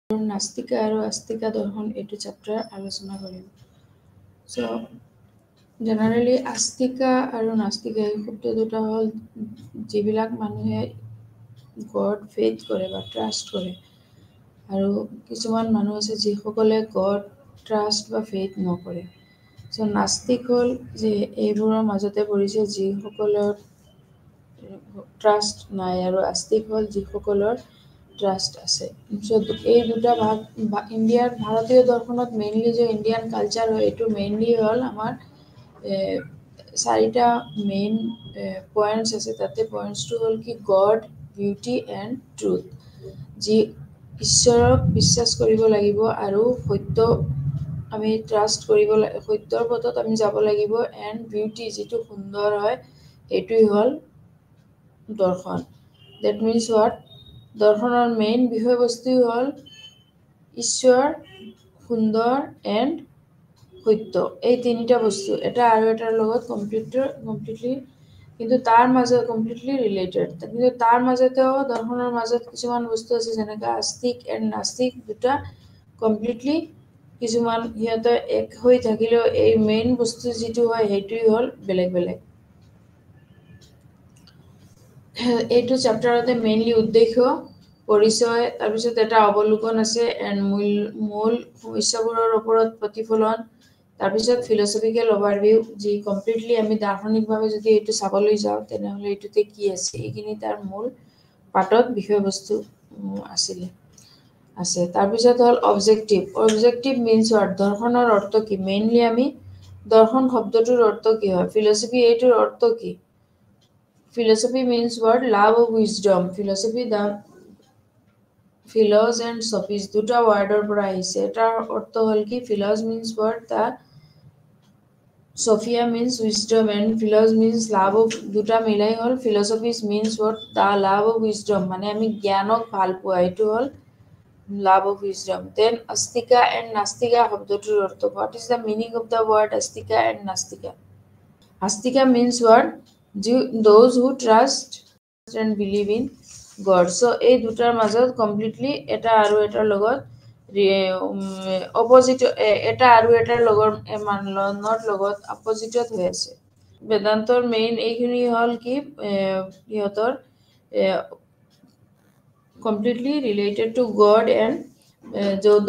নাস্তিকা আৰু আস্তিকা দৰ্শন এইটো চেপ্টাৰ আলোচনা কৰিম। সো জেনাৰেলি আস্তিকা আৰু নাস্তিকা এই শব্দ দুটা হ'ল যিবিলাক মানুহে গড ফেথ কৰে বা ট্ৰাষ্ট কৰে, আৰু কিছুমান মানুহ আছে যিসকলে গড ট্ৰাষ্ট বা ফেথ নকৰে। সো নাস্তিক হ'ল যে এইবোৰৰ মাজতে পৰিছে যিসকলৰ ট্ৰাষ্ট নাই, আৰু আস্তিক হ'ল যিসকলৰ ট্ৰাষ্ট আছে। এই দুটা ভাগ ইণ্ডিয়াৰ ভাৰতীয় দৰ্শনত মেইনলি যে ইণ্ডিয়ান কালচাৰ হয়, এইটো মেইনলি হ'ল আমাৰ চাৰিটা মেইন পইণ্টছ আছে। তাতে পইণ্টছটো হ'ল কি গড, বিউটি এণ্ড ট্ৰুথ। যি ঈশ্বৰক বিশ্বাস কৰিব লাগিব আৰু সত্য আমি ট্ৰাষ্ট কৰিব লাগিব, সত্যৰ পথত আমি যাব লাগিব। এণ্ড বিউটি যিটো সুন্দৰ হয় সেইটোৱেই হ'ল দৰ্শন। That means what? দৰ্শনৰ মেইন বিষয়বস্তু হ'ল ঈশ্বৰ, সুন্দৰ এণ্ড সত্য। এই তিনিটা বস্তু এটা আৰু এটাৰ লগত কমপ্লিটলি কিন্তু তাৰ মাজত কমপ্লিটলি ৰিলেটেড। কিন্তু তাৰ মাজতেও দৰ্শনৰ মাজত কিছুমান বস্তু আছে যেনেকৈ আস্তিক এণ্ড নাস্তিক দুটা কমপ্লিটলি কিছুমান সিহঁতে এক হৈ থাকিলেও এই মেইন বস্তু যিটো হয় সেইটোৱেই হ'ল বেলেগ বেলেগ। এইটো চেপ্টাৰতে মেইনলি উদ্দেশ্য, পৰিচয়, তাৰপিছত এটা অৱলোকন আছে এণ্ড মূল সমস্যাবোৰৰ ওপৰত প্ৰতিফলন, তাৰপিছত ফিলচফিকেল অভাৰভিউ, যি কমপ্লিটলি আমি দাৰ্শনিকভাৱে যদি এইটো চাবলৈ যাওঁ তেনেহ'লে এইটোতে কি আছে, এইখিনি তাৰ মূল পাঠত বিষয়বস্তু আছে। তাৰপিছত হ'ল অবজেক্টিভ। Objective means what? দৰ্শনৰ অৰ্থ কি? মেইনলি আমি দৰ্শন শব্দটোৰ অৰ্থ কি হয়, ফিলচফি এইটোৰ অৰ্থ কি? Philosophy means what? Love of wisdom. Philosophy, the philos and sophies দুটা ওয়াৰ্ডৰ পৰা আহিছে। এটাৰ অৰ্থ হ'ল কি philos means what? The sophia means wisdom and philos means love of, দুটা মিলাই হ'ল philosophies means what? The love of wisdom, মানে আমি জ্ঞানক ভাল পোৱা, এইটো হ'ল love of wisdom. Then astika and nastika শব্দটোৰ অৰ্থ, what is the meaning of the word astika and nastika? Astika means what? Those who trust and believe in God. So এই দুটাৰ মাজত কমপ্লিটলি এটা আৰু এটাৰ লগত অপজিট, এটা আৰু এটাৰ লগত অপজিটত হৈ আছে। বেদান্তৰ মেইন এইখিনি হ'ল কি সিহঁতৰ completely related to God and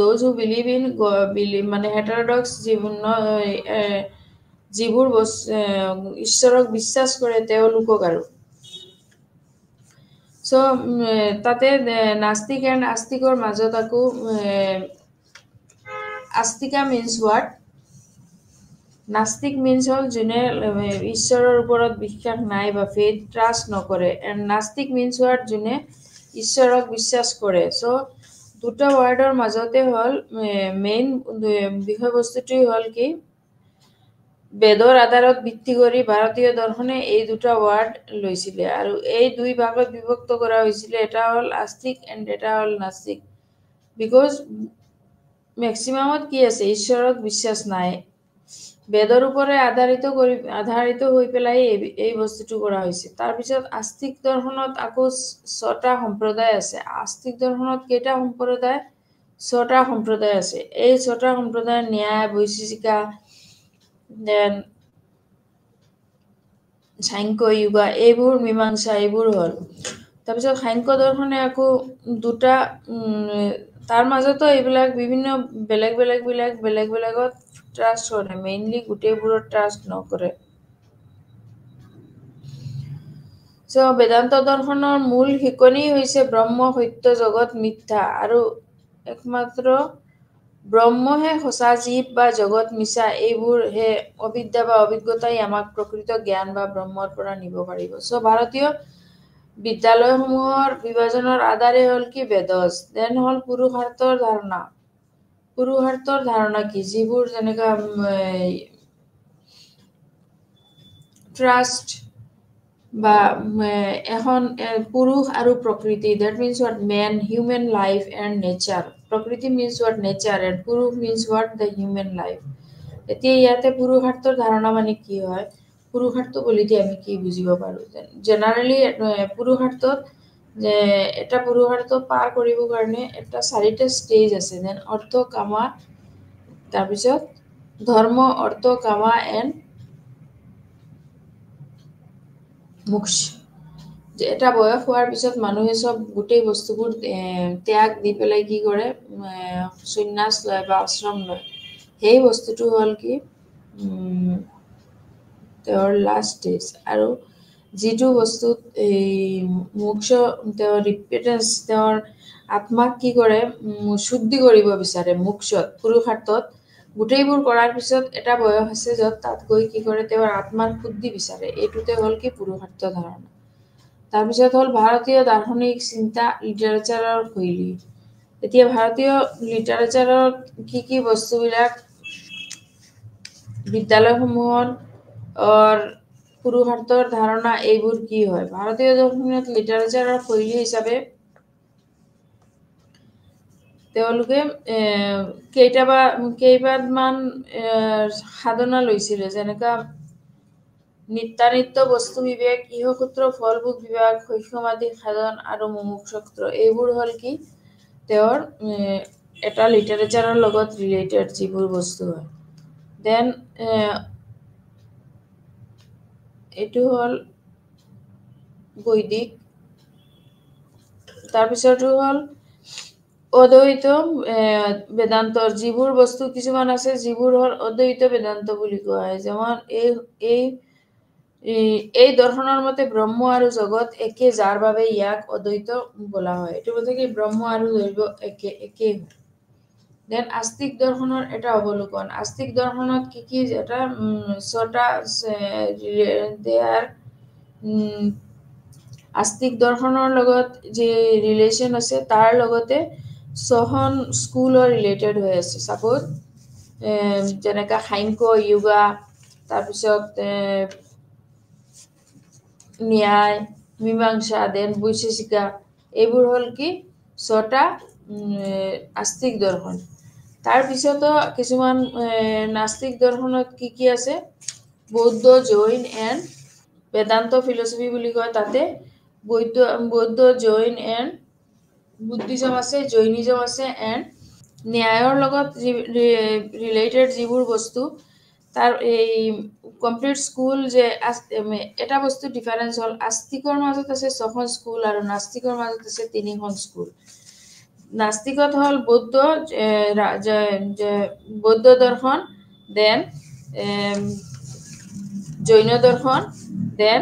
those who believe in God, মানে heterodox যিবোৰ ঈশ্বৰক বিশ্বাস কৰে তেওঁলোকক আৰু। সো তাতে নাস্তিক এণ্ড আস্তিকৰ মাজত আকৌ আস্তিকা মিনছ হোৱাট? নাস্তিক মিনছ হ'ল যোনে ঈশ্বৰৰ ওপৰত বিশ্বাস নাই বা ফেথ ট্ৰাষ্ট নকৰে, এণ্ড নাস্তিক মিনছ হোৱাট? যোনে ঈশ্বৰক বিশ্বাস কৰে। সো দুটা ৱাৰ্ডৰ মাজতে হ'ল মেইন বিষয়বস্তুটোৱেই হ'ল কি বেদৰ আধাৰত ভিত্তি কৰি ভাৰতীয় দৰ্শনে এই দুটা ৱাৰ্ড লৈছিলে, আৰু এই দুই ভাগত বিভক্ত কৰা হৈছিলে। এটা হ'ল আস্তিক এণ্ড এটা হ'ল নাস্তিক। বিকজ মেক্সিমামত কি আছে? ঈশ্বৰক বিশ্বাস নাই। বেদৰ ওপৰত আধাৰিত হৈ পেলাই এই বস্তুটো কৰা হৈছে। তাৰপিছত আস্তিক দৰ্শনত আকৌ 6টা সম্প্ৰদায় আছে। আস্তিক দৰ্শনত কেইটা সম্প্ৰদায়? 6টা সম্প্ৰদায় আছে। এই 6টা সম্প্ৰদায় ন্যায়, বৈশিষ্ট্যিকা, দেন সাংখ্য, যোগা, এইবোৰ মীমাংসা, এইবোৰ হ'ল। তাৰপিছত সাংখ্য দৰ্শনে আকৌ দুটা তাৰ মাজতো এইবিলাক বিভিন্ন বেলেগত ট্ৰাষ্ট কৰে, মেইনলি গোটেইবোৰত ট্ৰাষ্ট নকৰে। সো বেদান্ত দৰ্শনৰ মূল শিকনি হৈছে ব্ৰহ্ম সত্য, জগত মিথ্যা, আৰু একমাত্ৰ ব্ৰহ্মহে সঁচা, জীৱ বা জগত মিছা। এইবোৰ হে অবিদ্যা বা অভিজ্ঞতাই আমাক প্ৰকৃত জ্ঞান বা ব্ৰহ্মৰ পৰা নিব পাৰিব। সো ভাৰতীয় বিদ্যালয়সমূহৰ বিভাজনৰ আধাৰে হ'ল কি বেদজ। দেন হ'ল পুৰুষাৰ্থৰ ধাৰণা। পুৰুষাৰ্থৰ ধাৰণা কি? যিবোৰ যেনেকা ট্ৰাষ্ট বা এখন পুৰুষ আৰু প্ৰকৃতি, that means what? Men, human life and nature. প্ৰকৃতি মিনছ হোৱাট? নেচাৰ, এণ্ড পুৰুষ means what? The human life. এতিয়া ইয়াতে পুৰুষাৰ্থৰ ধাৰণা মানে কি হয়? পুৰুষাৰ্থ বুলিতে আমি কি বুজিব পাৰোঁ? জেনাৰেলি পুৰুষাৰ্থত যে এটা পুৰুষাৰ্থ পাৰ কৰিবৰ কাৰণে এটা 4টা ষ্টেজ আছে। দেন অৰ্থ, কামা, তাৰপিছত ধৰ্ম, অৰ্থ, কামা এণ্ড মোক্ষ। যে এটা বয়স হোৱাৰ পিছত মানুহে চব গোটেই বস্তুবোৰ ত্যাগ দি পেলাই কি কৰে, সন্ন্যাস লয় বা আশ্ৰম লয়। সেই বস্তুটো হ'ল কি তেওঁৰ লাষ্ট ষ্টেজ। আৰু যিটো বস্তুত এই মোক্ষ, তেওঁৰ ৰিপিটেঞ্চ, তেওঁৰ আত্মাক কি কৰে, শুদ্ধি কৰিব বিচাৰে মোক্ষত, পুৰুষাৰ্থত। গোটেইবোৰ কৰাৰ পিছত এটা বয়স আছে য'ত তাত গৈ কি কৰে, তেওঁৰ আত্মাৰ শুদ্ধি বিচাৰে। এইটোতে হ'ল কি পুৰুষাৰ্থ ধাৰণা। তাৰপিছত হ'ল ভাৰতীয় দাৰ্শনিক চিন্তা, লিটাৰেচাৰৰ শৈলী। এতিয়া ভাৰতীয় লিটাৰেচাৰত কি বস্তুবিলাক বিদ্যালয়সমূহত পুৰুষাৰ্থৰ ধাৰণা এইবোৰ কি হয়? ভাৰতীয় দৰ্শনত লিটাৰেচাৰৰ শৈলী হিচাপে তেওঁলোকে কেইবামান সাধনা লৈছিলে, যেনেকা নিত্যানিত্য বস্তু বিবেক, ইহসূত্ৰ, ফলভোগ বিভাগ, শৈশমাদি সাধন আৰু মুমুক্ষুত্ব। এইবোৰ হ'ল কি তেওঁৰ এটা লিটাৰেচাৰৰ লগত ৰিলেটেড যিবোৰ বস্তু হয়। দেন এইটো হ'ল বৈদিক। তাৰপিছতো হ'ল অদ্বৈত বেদান্তৰ যিবোৰ বস্তু কিছুমান আছে, যিবোৰ হ'ল অদ্বৈত বেদান্ত বুলি কোৱা হয়। যেমন এই দৰ্শনৰ মতে ব্ৰহ্ম আৰু জগত একে, যাৰ বাবে ইয়াক অদ্বৈত বোলা হয়। এইটো বোধে কি ব্ৰহ্ম আৰু দৈৱ একেই হয়। দেন আস্তিক দৰ্শনৰ এটা অৱলোকন। আস্তিক দৰ্শনত কি এটা ছটা আস্তিক দৰ্শনৰ লগত যি ৰিলেশ্যন আছে, তাৰ লগতে 6খন স্কুলৰ ৰিলেটেড হৈ আছে। ছাপ'জ যেনেকা সাংখ্য, য়োগা, তাৰপিছত ন্যায়, মীমাংসা, দেন বৈশেষিকা। এইবোৰ হ'ল কি 6টা আস্তিক দৰ্শন। তাৰপিছতো কিছুমান নাস্তিক দৰ্শনত কি আছে, বৌদ্ধ, জৈন এণ্ড বেদান্ত ফিলচফি বুলি কয়। তাতে বৌদ্ধ, জৈন এণ্ড বুদ্ধিজম আছে, জৈনিজম আছে এণ্ড ন্যায়ৰ লগত ৰিলেটেড যিবোৰ বস্তু, তাৰ এই কমপ্লিট স্কুল যে এটা বস্তু ডিফাৰেঞ্চ হ'ল, আস্তিকৰ মাজত আছে 6খন স্কুল আৰু নাস্তিকৰ মাজত আছে 3খন স্কুল। নাস্তিকত হ'ল বৌদ্ধ দৰ্শন, দেন জৈন দৰ্শন, দেন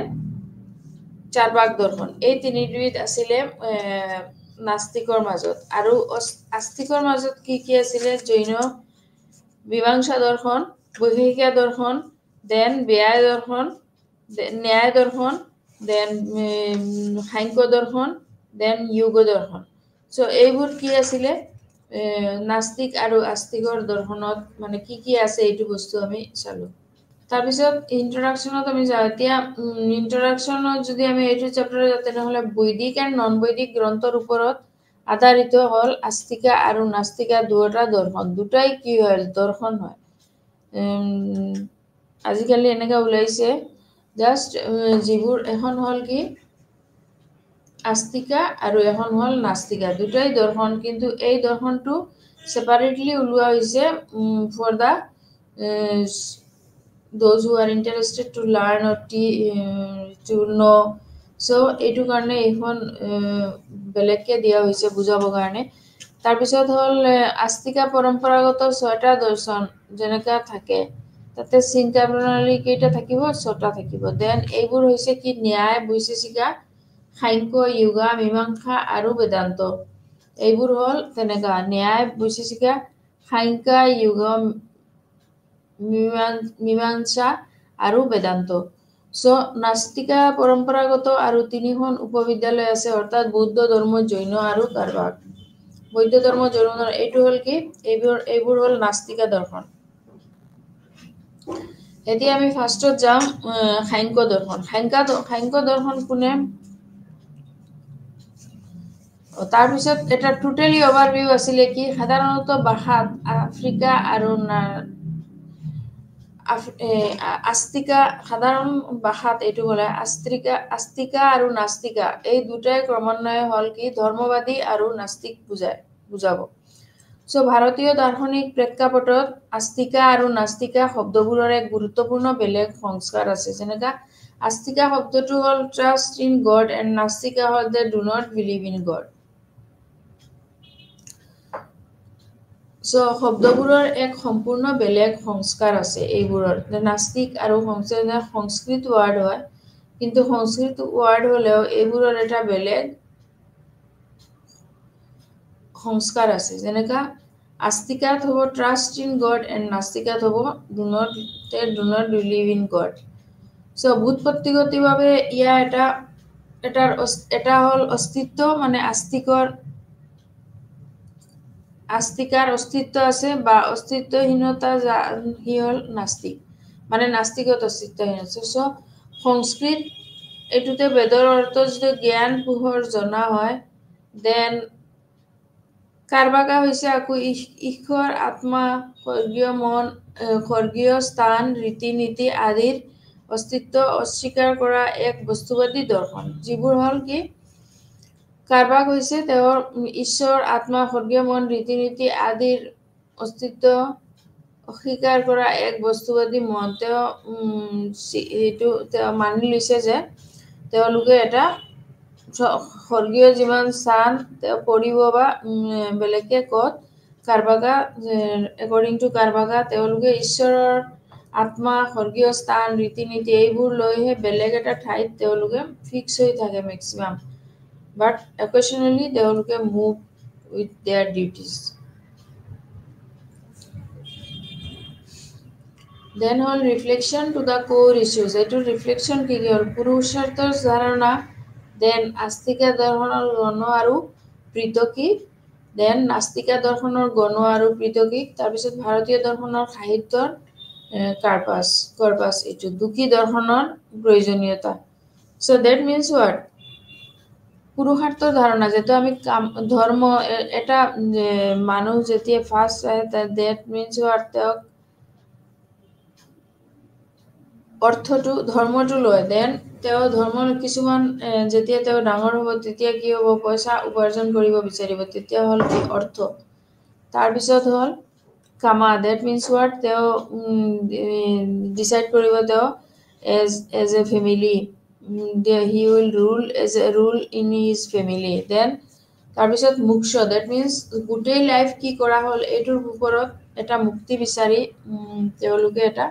চাৰ্বাক দৰ্শন। এই তিনিবিধ আছিলে নাস্তিকৰ মাজত। আৰু আস্তিকৰ মাজত কি আছিলে, জৈন মীমাংসা দৰ্শন, বৈশেষিকা দৰ্শন, দেন ন্যায় দৰ্শন, দেন সাংখ্য দৰ্শন, দেন যোগ দৰ্শন। চ' এইবোৰ কি আছিলে নাস্তিক আৰু আস্তিকৰ দৰ্শনত, মানে কি আছে এইটো বস্তু আমি চালো। তাৰপিছত ইন্ট্ৰডাকশ্যনত আমি যাওঁ। এতিয়া ইন্ট্ৰডাকশ্যনত যদি আমি এইটো চেপ্টাৰ, তেনেহ'লে বৈদিক এণ্ড নন বৈদিক গ্ৰন্থৰ ওপৰত আধাৰিত হ'ল আস্তিকা আৰু নাস্তিকা দুয়োটা দৰ্শন। দুটাই কি হয়, দৰ্শন হয়। আজিকালি এনেকা ওলাইছে জাষ্ট যিবোৰ, এখন হ'ল কি আস্তিকা আৰু এখন হ'ল নাস্তিকা, দুটাই দৰ্শন। কিন্তু এই দৰ্শনটো ছেপাৰেটলি ওলোৱা হৈছে for the those who are interested to learn or to know. So এইটো কাৰণে এইখন বেলেগকে দিয়া হৈছে বুজাবৰ কাৰণে। তাৰপিছত হ'ল আস্তিকা পৰম্পৰাগত 6টা দৰ্শন যেনেকা থাকে, তাতে চিন্তা প্ৰণালী কেইটা থাকিব, 6টা থাকিব। দেন এইবোৰ হৈছে কি ন্যায়, বৈশেষিকা, সাংখ্য, য়োগা, মীমাংসা আৰু বেদান্ত। এইবোৰ হ'ল তেনেকা ন্যায়, বৈশেষিকা, সাংখ্য, য়োগা, মীমাংসা আৰু বেদান্ত। চ' নাস্তিকা পৰম্পৰাগত আৰু 3খন উপবিদ্যালয় আছে, অৰ্থাৎ বৌদ্ধ ধৰ্ম, জৈন আৰু চাৰ্বাক। বৌদ্ধ ধৰ্ম, জৈন ধৰ্ম, এইটো হ'ল কি এইবোৰ হ'ল নাস্তিকা দৰ্শন। এতিয়া আমি ফাৰ্ষ্টত যাম সাংখ্য দৰ্শন। সাংখ্য দৰ্শন কোনে, তাৰপিছত এটা টোটেলি অভাৰভিউ আছিলে কি সাধাৰণতে ভাষাত আফ্ৰিকা আৰু আস্তিকা সাধাৰণ ভাষাত এইটো ক'লে আস্তিকা আৰু নাস্তিকা এই দুটাই ক্ৰমান্বয়ে হ'ল কি ধৰ্মবাদী আৰু নাস্তিক বুজাব সো ভাৰতীয় দাৰ্শনিক প্ৰেক্ষাপটত আস্তিকা আৰু নাস্তিকা শব্দবোৰৰ এক গুৰুত্বপূৰ্ণ বেলেগ সংস্কাৰ আছে যেনেকা আস্তিকা শব্দটো হ'ল ট্ৰাষ্ট ইন গড এণ্ড নাস্তিকা হ'ল they do not believe in God so শব্দবোৰৰ এক সম্পূৰ্ণ বেলেগ সংস্কাৰ আছে এইবোৰৰ নাস্তিক আৰু সংস্কৃত ৱাৰ্ড হয় কিন্তু সংস্কৃত ৱাৰ্ড হলেও এইবোৰৰ এটা বেলেগ সংস্কাৰ আছে যেনেকা আস্তিকাত হ'ব ট্ৰাষ্ট ইন গড এণ্ড নাস্তিকাত হ'ব do not believe in God so ভূতপত্তিগতভাৱে ইয়াৰ এটা হ'ল অস্তিত্ব মানে আস্তিকাৰ অস্তিত্ব আছে বা অস্তিত্বহীনতা হি হ'ল নাস্তিক মানে নাস্তিকত অস্তিত্বহীন আছে সো সংস্কৃত এইটোতে বেদৰ অৰ্থ যদি জ্ঞান পোহৰ জনা হয় দেন কাৰ্বাকা হৈছে আকৌ ঈশ্বৰ আত্মা স্বৰ্গীয় মন স্বৰ্গীয় স্থান ৰীতি নীতি আদিৰ অস্তিত্ব অস্বীকাৰ কৰা এক বস্তুবাদী দৰ্শন যিবোৰ হ'ল কি কাৰ্বাক হৈছে তেওঁৰ ঈশ্বৰ আত্মা স্বৰ্গীয় মন ৰীতি নীতি আদিৰ অস্তিত্ব অস্বীকাৰ কৰা এক বস্তুবাদী মন তেওঁ মানি লৈছে যে তেওঁলোকে এটা স্বৰ্গীয় যিমান স্থান তেওঁ পৰিব বা বেলেগে কত কাৰ্বাকা একৰ্ডিং টু কাৰ্বাকা তেওঁলোকে ঈশ্বৰৰ আত্মা স্বৰ্গীয় স্থান ৰীতি নীতি এইবোৰ লৈহে বেলেগ এটা ঠাইত তেওঁলোকে ফিক্স হৈ থাকে মেক্সিমাম but occasionally তেওঁলোকে move with their duties then হ'ল reflection to the core issues এইটো reflection কি হ'ল পুৰুষাৰ্থৰ ধাৰণা then আস্তিকা দৰ্শনৰ গণ আৰু পৃথকী then নাস্তিকা দৰ্শনৰ গণ আৰু পৃথকী তাৰপিছত ভাৰতীয় দৰ্শনৰ সাহিত্যৰ কৰ্পাছ এইটো দুখী দৰ্শনৰ প্ৰয়োজনীয়তা so that means what পুৰুষাৰ্থৰ ধাৰণা যেটো আমি ধৰ্ম এটা মানুহ যেতিয়া ফাৰ্ষ্ট that means what তেওঁক অৰ্থটো ধৰ্মটো লয় দেন তেওঁ ধৰ্মৰ কিছুমান যেতিয়া তেওঁ ডাঙৰ হ'ব তেতিয়া কি হ'ব পইচা উপাৰ্জন কৰিব বিচাৰিব তেতিয়া হ'ল কি অৰ্থ তাৰ পিছত হ'ল কামা that means what তেওঁ ডিসাইড কৰিব তেওঁ as a family he will rule in his family then তাৰপিছত মোক্ষ that means গোটেই লাইফ কি কৰা হ'ল এইটোৰ ওপৰত এটা মুক্তি বিচাৰি তেওঁলোকে এটা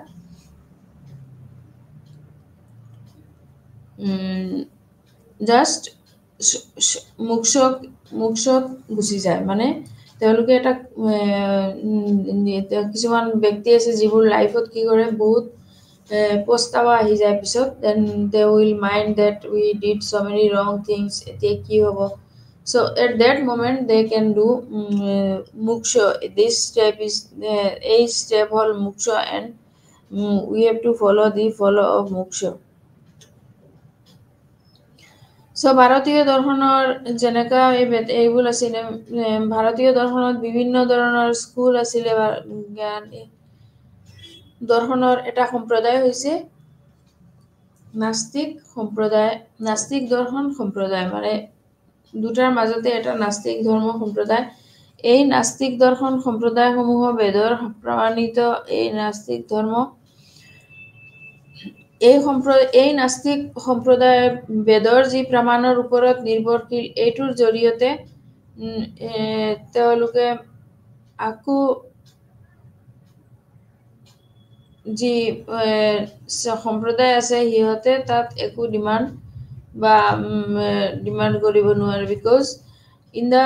জাস্ট মোক্ষত গুচি যায় মানে তেওঁলোকে এটা কিছুমান ব্যক্তি আছে যিবোৰ লাইফত কি কৰে বহুত পস্তাৱা আহি যায় পিছত then they will mind that we did so many wrong things এতিয়া কি হ'ব so at that moment they can do moksha this step is a step hol moksha and we have to follow of moksha so ভাৰতীয় দৰ্শনৰ যেনেকা এইবোৰ আছিল ভাৰতীয় দৰ্শনত বিভিন্ন ধৰণৰ স্কুল আছিল জ্ঞান দৰ্শনৰ এটা সম্প্ৰদায় হৈছে নাস্তিক দৰ্শন সম্প্ৰদায় মানে দুটাৰ মাজতে এটা নাস্তিক ধৰ্ম সম্প্ৰদায় এই নাস্তিক দৰ্শন সম্প্ৰদায়সমূহ বেদৰ প্ৰমাণিত এই নাস্তিক ধৰ্ম এই নাস্তিক সম্প্ৰদায় বেদৰ যি প্ৰমাণৰ ওপৰত নিৰ্ভৰশীল এইটোৰ জৰিয়তে তেওঁলোকে আকু যি সম্প্ৰদায় আছে হিহতে তাত একো ডিমান্ড কৰিব নোৱাৰে বিকজ ইন দা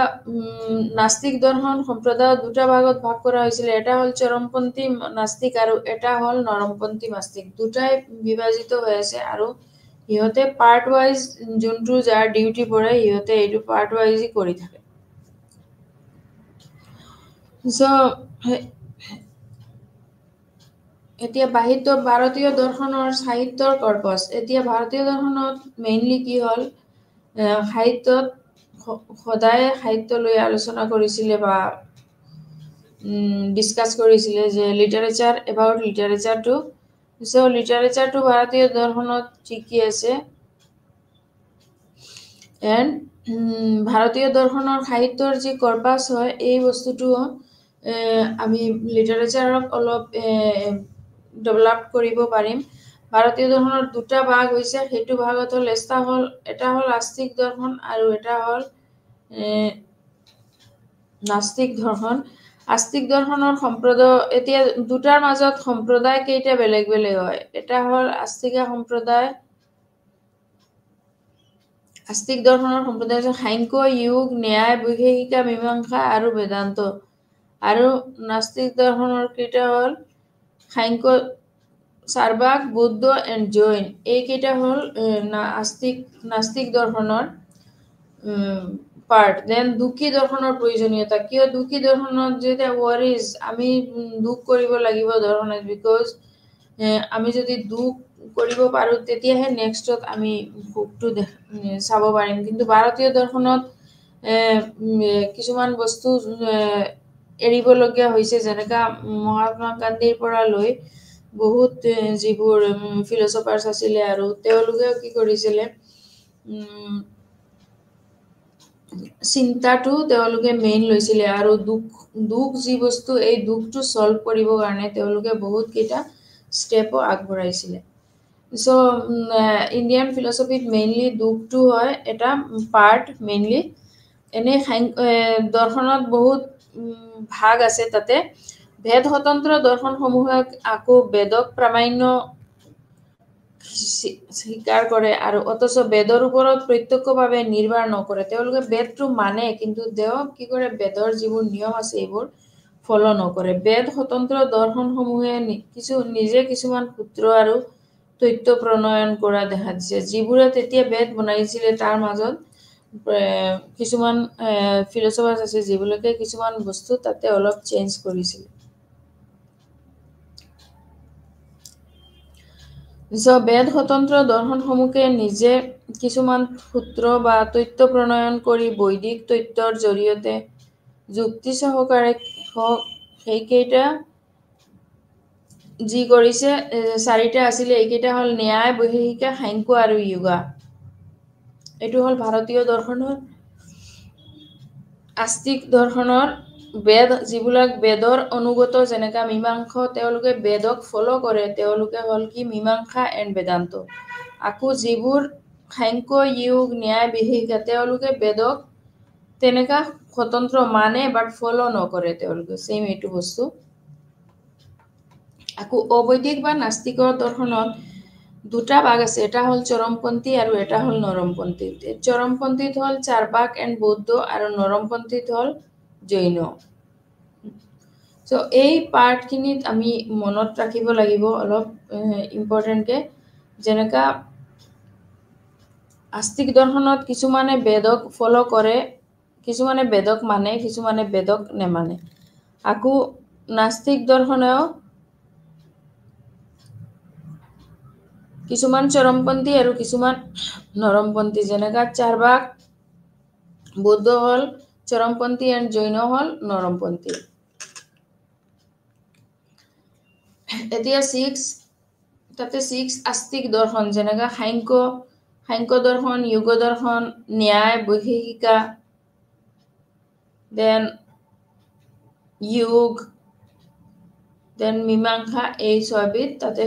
নাস্তিক দৰ্শন সম্প্ৰদায় দুটা ভাগত ভাগ কৰা হৈছিল এটা হ'ল চৰমপন্থী নাস্তিক আৰু এটা হ'ল নৰমপন্থী নাস্তিক দুটাই বিভাজিত হৈ আছে আৰু হিহতে পাৰ্ট ওয়াইজ যোনটো যাৰ ডিউটি পৰে হিহতে এইটো পাৰ্ট ওয়াইজই কৰি থাকে সো এতিয়া ভাৰতীয় দৰ্শনৰ সাহিত্যৰ কৰ্পছ এতিয়া ভাৰতীয় দৰ্শনত মেইনলি কি হ'ল সাহিত্যত সদায় সাহিত্য লৈ আলোচনা কৰিছিলে বা ডিসকাস কৰিছিলে যে literature about literature to So literature to ভাৰতীয় দৰ্শনত ঠিকই আছে এণ্ড ভাৰতীয় দৰ্শনৰ সাহিত্যৰ যি কৰ্পাছ হয় এই বস্তুটো আমি লিটাৰেচাৰক অলপ ডেভেলপ কৰিব পাৰিম ভাৰতীয় দৰ্শনৰ দুটা ভাগ হৈছে সেইটো ভাগত হ'ল এটা হ'ল আস্তিক দৰ্শন আৰু এটা হ'ল নাস্তিক দৰ্শন আস্তিক দৰ্শনৰ সম্প্ৰদায় এতিয়া দুটাৰ মাজত সম্প্ৰদায় কেইটা বেলেগ বেলেগ হয় এটা হ'ল আস্তিকা সম্প্ৰদায় আস্তিক দৰ্শনৰ সম্প্ৰদায় হৈছে সাংখ্য যোগ ন্যায় বৈশেষিকা মীমাংসা আৰু বেদান্ত আৰু নাস্তিক দৰ্শনৰ কেইটা হ'ল সাংখ্য চাৰ্বাক বৌদ্ধ এণ্ড জৈন এইকেইটা হ'ল নাস্তিক দৰ্শনৰ পাৰ্ট দেন দুখী দৰ্শনৰ প্ৰয়োজনীয়তা কিয় দুখী দৰ্শনত যেতিয়া ৱাৰিজ আমি দুখ কৰিব লাগিব দৰ্শনত বিকজ আমি যদি দুখ কৰিব পাৰো তেতিয়াহে নেক্সটত আমি ভোগটো চাব পাৰিম কিন্তু ভাৰতীয় দৰ্শনত কিছুমান বস্তু এৰিবলগীয়া হৈছে যেনেকা মহাত্মা গান্ধীৰ পৰা লৈ বহুত যিবোৰ ফিলচফাৰ্ছ আছিলে আৰু তেওঁলোকেও কি কৰিছিলে চিন্তাটো তেওঁলোকে মেইন লৈছিলে আৰু দুখ যি বস্তু এই দুখটো সলভ কৰিবৰ কাৰণে তেওঁলোকে বহুত কেইটা ষ্টেপো আগবঢ়াইছিলে সো ইণ্ডিয়ান ফিলচফিত মেইনলি দুখটো হয় এটা পাৰ্ট মেইনলি এনে দৰ্শনত বহুত ভাগ আছে তাতে ভেদ স্বতন্ত্ৰ দৰ্শনসমূহক আকৌ বেদক প্ৰামাণ্য স্বীকাৰ কৰে আৰু অথচ বেদৰ ওপৰত প্ৰত্যক্ষভাৱে নিৰ্ভৰ নকৰে তেওঁলোকে বেদটো মানে কিন্তু তেওঁ কি কৰে বেদৰ যিবোৰ নিয়ম আছে এইবোৰ ফলো নকৰে বেদ স্বতন্ত্ৰ দৰ্শনসমূহে নিজে কিছুমান সূত্ৰ আৰু তথ্য প্ৰণয়ন কৰা দেখা দিছে যিবোৰে তেতিয়া বেদ বনাইছিলে তাৰ মাজত কিছুমান ফিলচফাৰ্ছ আছে যিবিলাকে কিছুমান বস্তু তাতে অলপ চেঞ্জ কৰিছিল বেদ স্বতন্ত্ৰ দৰ্শনসমূহে নিজে কিছুমান সূত্ৰ বা তথ্য প্ৰণয়ন কৰি বৈদিক তথ্যৰ জৰিয়তে যুক্তি সহকাৰে সেইকেইটা যি কৰিছে চাৰিটা আছিলে এইকেইটা হ'ল ন্যায় বৈশেষিকা সাংখ্য আৰু যোগা এইটো হ'ল ভাৰতীয় দৰ্শনৰ আস্তিক দৰ্শনৰ বেদ যিবিলাক বেদৰ অনুগত যেনেকা মীমাংসা তেওঁলোকে বেদক ফলো কৰে তেওঁলোকে হ'ল কি মীমাংসা এণ্ড বেদান্ত আকৌ যিবোৰ সাংখ্য যোগ ন্যায় বৈশেষিকা তেওঁলোকে বেদক তেনেকা স্বতন্ত্ৰ মানে বাট ফলো নকৰে তেওঁলোকে সেম এইটো বস্তু আকৌ অবৈদিক বা নাস্তিকৰ দৰ্শনত দুটা ভাগ আছে এটা হ'ল চৰমপন্থী আৰু এটা হ'ল নৰমপন্থী চৰমপন্থীত হ'ল চাৰ্বাক এণ্ড বৌদ্ধ আৰু নৰমপন্থীত হ'ল জৈন সো এই পাৰ্টখিনিত আমি মনত ৰাখিব লাগিব অলপ ইম্পৰ্টেণ্টকে যেনেকা আস্তিক দৰ্শনত কিছুমানে বেদক ফলো কৰে কিছুমানে বেদক মানে কিছুমানে বেদক নেমানে আকৌ নাস্তিক দৰ্শনেও কিছুমান চৰমপন্থী আৰু কিছুমান নৰমপন্থী যেনেকা চাৰ্বাক বৌদ্ধ হ'ল চৰমপন্থী এণ্ড জৈন হ'ল নৰমপন্থী এতিয়া তাতে 6 আস্তিক দৰ্শন যেনেকা সাংখ্য দৰ্শন যোগ দৰ্শন ন্যায় বৈশেষিকা দেন যোগ দেন মীমাংসা এই ছয়বিধ তাতে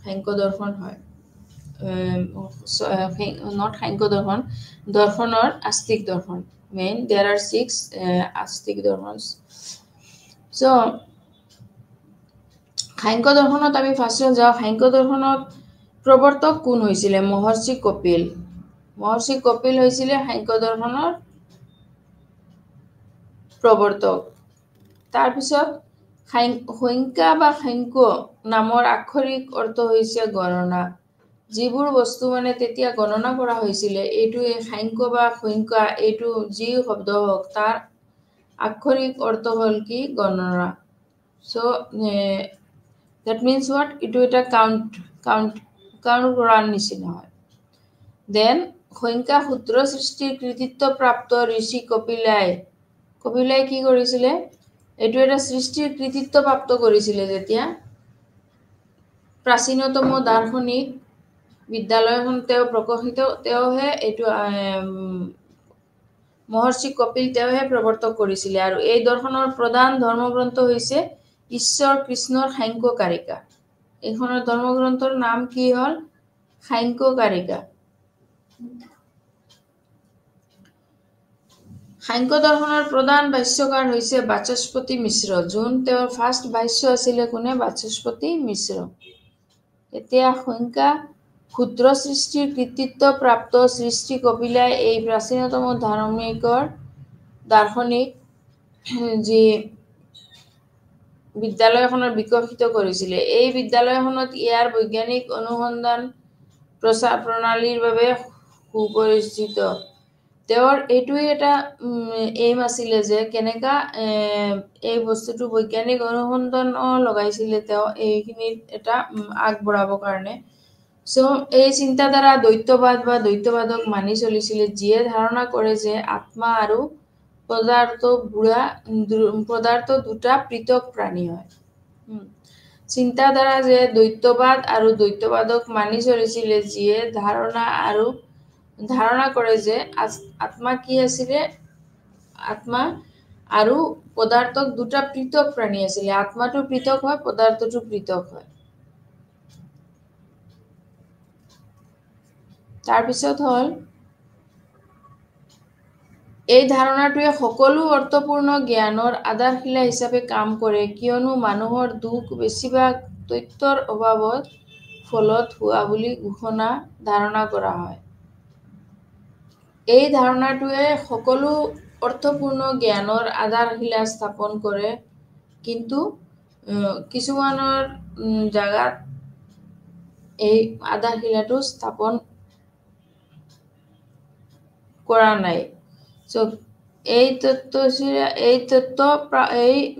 সাংখ্য দৰ্শন হয় not সাংখ্য দৰ্শনৰ আস্তিক দৰ্শন মেইন there are 6 আস্তিক দৰ্শন so সাংখ্য দৰ্শনত আমি ফাৰ্ষ্টত যাওঁ সাংখ্য দৰ্শনত প্ৰৱৰ্তক কোন হৈছিলে মহৰ্ষি কপিল হৈছিলে সাংখ্য দৰ্শনৰ প্ৰৱৰ্তক তাৰপিছত সংখ্যা বা সাংখ্য নামৰ আক্ষৰিক অৰ্থ হৈছে গণনা যিবোৰ বস্তু মানে তেতিয়া গণনা কৰা হৈছিলে এইটো সাংখ্য বা সংখ্যা এইটো যি শব্দ হওক তাৰ আক্ষৰিক অৰ্থ হ'ল কি গণনা so that means what এইটো এটা কাউন্ট কৰাৰ নিচিনা হয় দেন সংখ্যা সূত্ৰ সৃষ্টিৰ কৃতিত্ব প্ৰাপ্ত ঋষি কপিলাই কি কৰিছিলে এইটো এটা সৃষ্টিৰ কৃতিত্ব প্ৰাপ্ত কৰিছিলে যেতিয়া প্ৰাচীনতম দাৰ্শনিক বিদ্যালয়খন তেওঁ প্ৰকাশিত তেওঁহে এইটো মহৰ্ষি কপিল তেওঁহে প্ৰৱৰ্তক কৰিছিলে আৰু এই দৰ্শনৰ প্ৰধান ধৰ্মগ্ৰন্থ হৈছে ঈশ্বৰ কৃষ্ণৰ সাংখ্য কাৰিকা। এইখনৰ ধৰ্মগ্ৰন্থৰ নাম কি হ'ল সাংখ্য কাৰিকা। সাংখ্য দৰ্শনৰ প্ৰধান ভাষ্যকাৰ হৈছে বাচস্পতি মিশ্ৰ, যোন তেওঁৰ ফাৰ্ষ্ট ভাষ্য আছিলে কোনে বাচস্পতি মিশ্ৰ। এতিয়া সংখ্যা ক্ষুদ্ৰ সৃষ্টিৰ কৃতিত্ব প্ৰাপ্ত সৃষ্টি কপিলাই এই প্ৰাচীনতম দাৰ্শনিক যি বিদ্যালয়খনৰ বিকশিত কৰিছিলে। এই বিদ্যালয়খনত ইয়াৰ বৈজ্ঞানিক অনুসন্ধান প্ৰচাৰ প্ৰণালীৰ বাবে সুপৰিচিত। তেওঁৰ এইটোৱে এটা এইম আছিলে যে কেনেকা এই বস্তুটো বৈজ্ঞানিক অনুসন্ধান লগাইছিলে তেওঁ এইখিনিত এটা আগবঢ়াবৰ কাৰণে। এই চিন্তাধাৰা দ্বৈতবাদ বা দ্বৈতবাদক মানি চলিছিলে, যিয়ে ধাৰণা কৰে যে আত্মা আৰু পদাৰ্থ দুটা পৃথক প্ৰাণী হয়। চিন্তাধাৰা যে দ্বৈতবাদ আৰু দ্বৈতবাদক মানি চলিছিলে, যিয়ে ধাৰণা কৰে যে আত্মা কি আছিলে, আত্মা আৰু পদাৰ্থক দুটা পৃথক প্ৰাণী আছিলে। আত্মাটো পৃথক হয়, পদাৰ্থটো পৃথক হয়। তাৰপিছত হ'ল এই ধাৰণাটোৱে সকলো অৰ্থপূৰ্ণ জ্ঞানৰ আধাৰশিলা হিচাপে কাম কৰে, কিয়নো মানুহৰ দুখ বেছিভাগ তথ্যৰ অভাৱৰ ফলত হোৱা বুলি ধাৰণা কৰা হয়। এই ধাৰণাটোৱে সকলো অৰ্থপূৰ্ণ জ্ঞানৰ আধাৰশিলা স্থাপন কৰে, কিন্তু কিছুমানৰ জাগাত এই আধাৰশিলাটো স্থাপন কৰা নাই। এই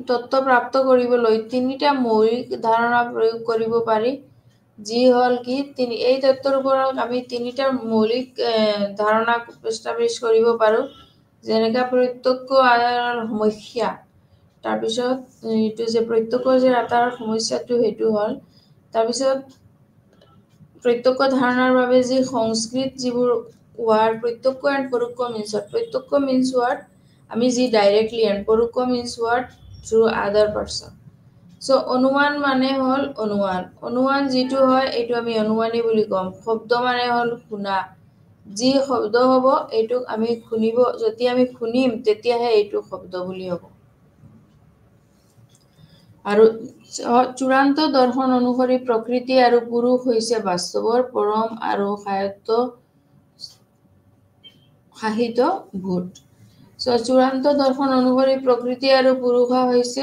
তত্ত্ব প্ৰাপ্ত কৰিবলৈ তিনিটা মৌলিক ধাৰণা প্ৰয়োগ কৰিব পাৰি, যি হ'ল কি এই তত্ত্বৰ ওপৰত আমি তিনিটা মৌলিক ধাৰণা এষ্টাব্লিছ কৰিব পাৰোঁ, যেনেকা প্ৰত্যক্ষ আধাৰৰ সমস্যা। তাৰপিছত এইটো যে প্ৰত্যক্ষ যে আধাৰৰ সমস্যাটো সেইটো হ'ল। তাৰপিছত প্ৰত্যক্ষ ধাৰণাৰ বাবে যি সংস্কৃত যিবোৰ ৱাৰ্ড প্ৰত্যক্ষ এণ্ড পৰোক্ষ মিনছত, প্ৰত্যক্ষ মিনছ ৱাৰ্ড আমি যি ডাইৰেক্টলি এণ্ড পৰোক্ষ মিনছ ৱাৰ্ড থ্ৰু আদাৰ পাৰ্চন। অনুমান মানে হ'ল অনুমান যিটো হয় এইটো আমি অনুমানী বুলি ক'ম। শব্দ মানে হ'ল শুনা, যি শব্দ হ'ব এইটোক আমি যদি আমি শুনিম তেতিয়াহে এইটো শব্দ বুলি হ'ব। আৰু চূড়ান্ত দৰ্শন অনুসৰি প্ৰকৃতি আৰু পুৰুষ হৈছে বাস্তৱৰ পৰম আৰু শাসিত ভূত। চূড়ান্ত দৰ্শন অনুসৰি প্ৰকৃতি আৰু পুৰুষা হৈছে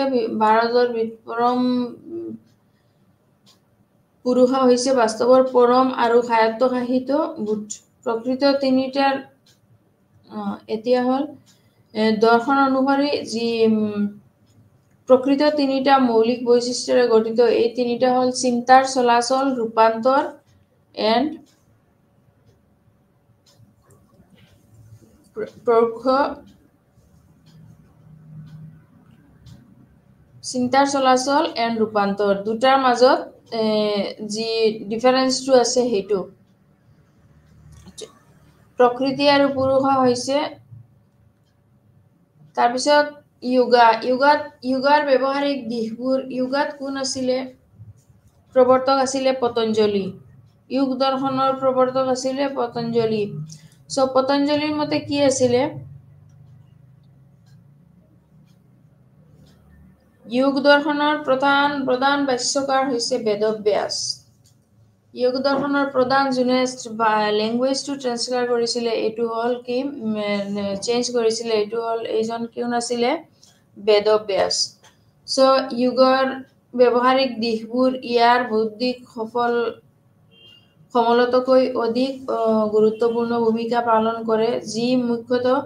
বাস্তৱৰ পৰম আৰু স্বায়ত্তশাসিত ভূত। এতিয়া হ'ল দৰ্শন অনুসৰি যি প্ৰকৃত তিনিটা মৌলিক বৈশিষ্ট্যৰে গঠিত। এই তিনিটা হ'ল চিন্তাৰ চলাচল, ৰূপান্তৰ এণ্ড ৰূপান্তৰ দুটাৰ মাজত যি ডিফাৰেন্সটো আছে সেইটো। প্ৰকৃতি আৰু পুৰুষা হৈছে। তাৰপিছত য়োগাৰ ব্যৱহাৰিক দিশবোৰ। য়োগাত কোন আছিলে? প্ৰৱৰ্তক আছিলে পতঞ্জলি। যোগ দৰ্শনৰ প্ৰৱৰ্তক আছিলে পতঞ্জলি। পতঞ্জলিৰ মতে কি আছিলে? যোগ দৰ্শনৰ প্ৰধান ভাষ্যকাৰ হৈছে বেদব্যাস। যোগ দৰ্শনৰ প্ৰধান যোনে লেংগুৱেজটো ট্ৰেন্সলেট কৰিছিলে এইটো হ'ল কি চেঞ্জ কৰিছিলে, এইটো হ'ল এইজন কোন আছিলে? বেদব্যাস। যোগৰ ব্যৱহাৰিক দিশবোৰ ইয়াৰ বৌদ্ধিক সমলতকৈ অধিক গুৰুত্বপূৰ্ণ ভূমিকা পালন কৰে, যি মুখ্যতঃ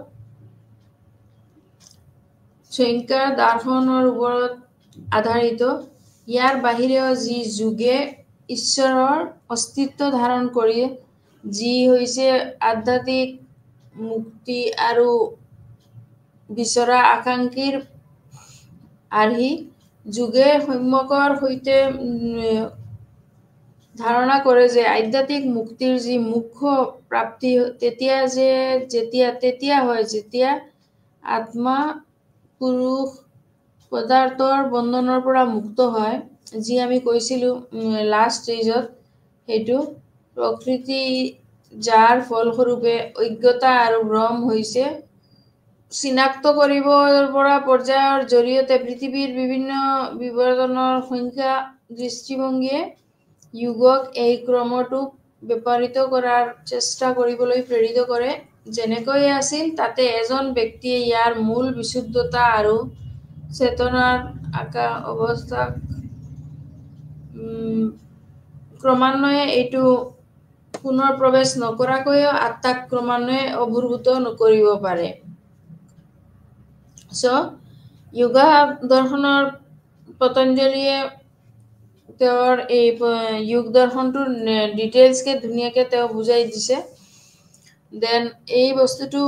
সংখ্যা দৰ্শনৰ ওপৰত আধাৰিত। ইয়াৰ বাহিৰেও যি যোগে ঈশ্বৰৰ অস্তিত্ব ধাৰণ কৰি, যি হৈছে আধ্যাত্মিক মুক্তি আৰু বিচৰা আকাংক্ষীৰ আৰ্হি, যোগে সম্যকৰ সৈতে ধাৰণা কৰে যে আধ্যাত্মিক মুক্তিৰ যি মুখ্য প্ৰাপ্তি তেতিয়া হয় যেতিয়া আত্মা পুৰুষ পদাৰ্থৰ বন্ধনৰ পৰা মুক্ত হয়, যি আমি কৈছিলোঁ লাষ্ট ষ্টেজত, সেইটো প্ৰকৃতি যাৰ ফলস্বৰূপে অজ্ঞতা আৰু ভ্ৰম হৈছে চিনাক্ত কৰিব পৰা পৰ্যায়ৰ জৰিয়তে পৃথিৱীৰ বিভিন্ন বিবৰ্তনৰ সংখ্যা দৃষ্টিভংগীয়ে যোগক এই ক্ৰমটোক বিপৰীত কৰাৰ চেষ্টা কৰিবলৈ প্ৰেৰিত কৰে। যেনেকৈ আছিল তাতে এজন ব্যক্তিয়ে ইয়াৰ মূল বিশুদ্ধতা আৰু চেতনাৰ অৱস্থাক ক্ৰমান্বয়ে এইটো পুনৰ প্ৰৱেশ নকৰাকৈও আত্মাক ক্ৰমান্বয়ে অভিভূত নকৰিব পাৰে। যোগা দৰ্শনৰ পতঞ্জলীয়ে তেওঁৰ এই যোগ দৰ্শনটোৰ ডিটেইলছকে ধুনীয়াকে তেওঁ বুজাই দিছে। দেন এই বস্তুটো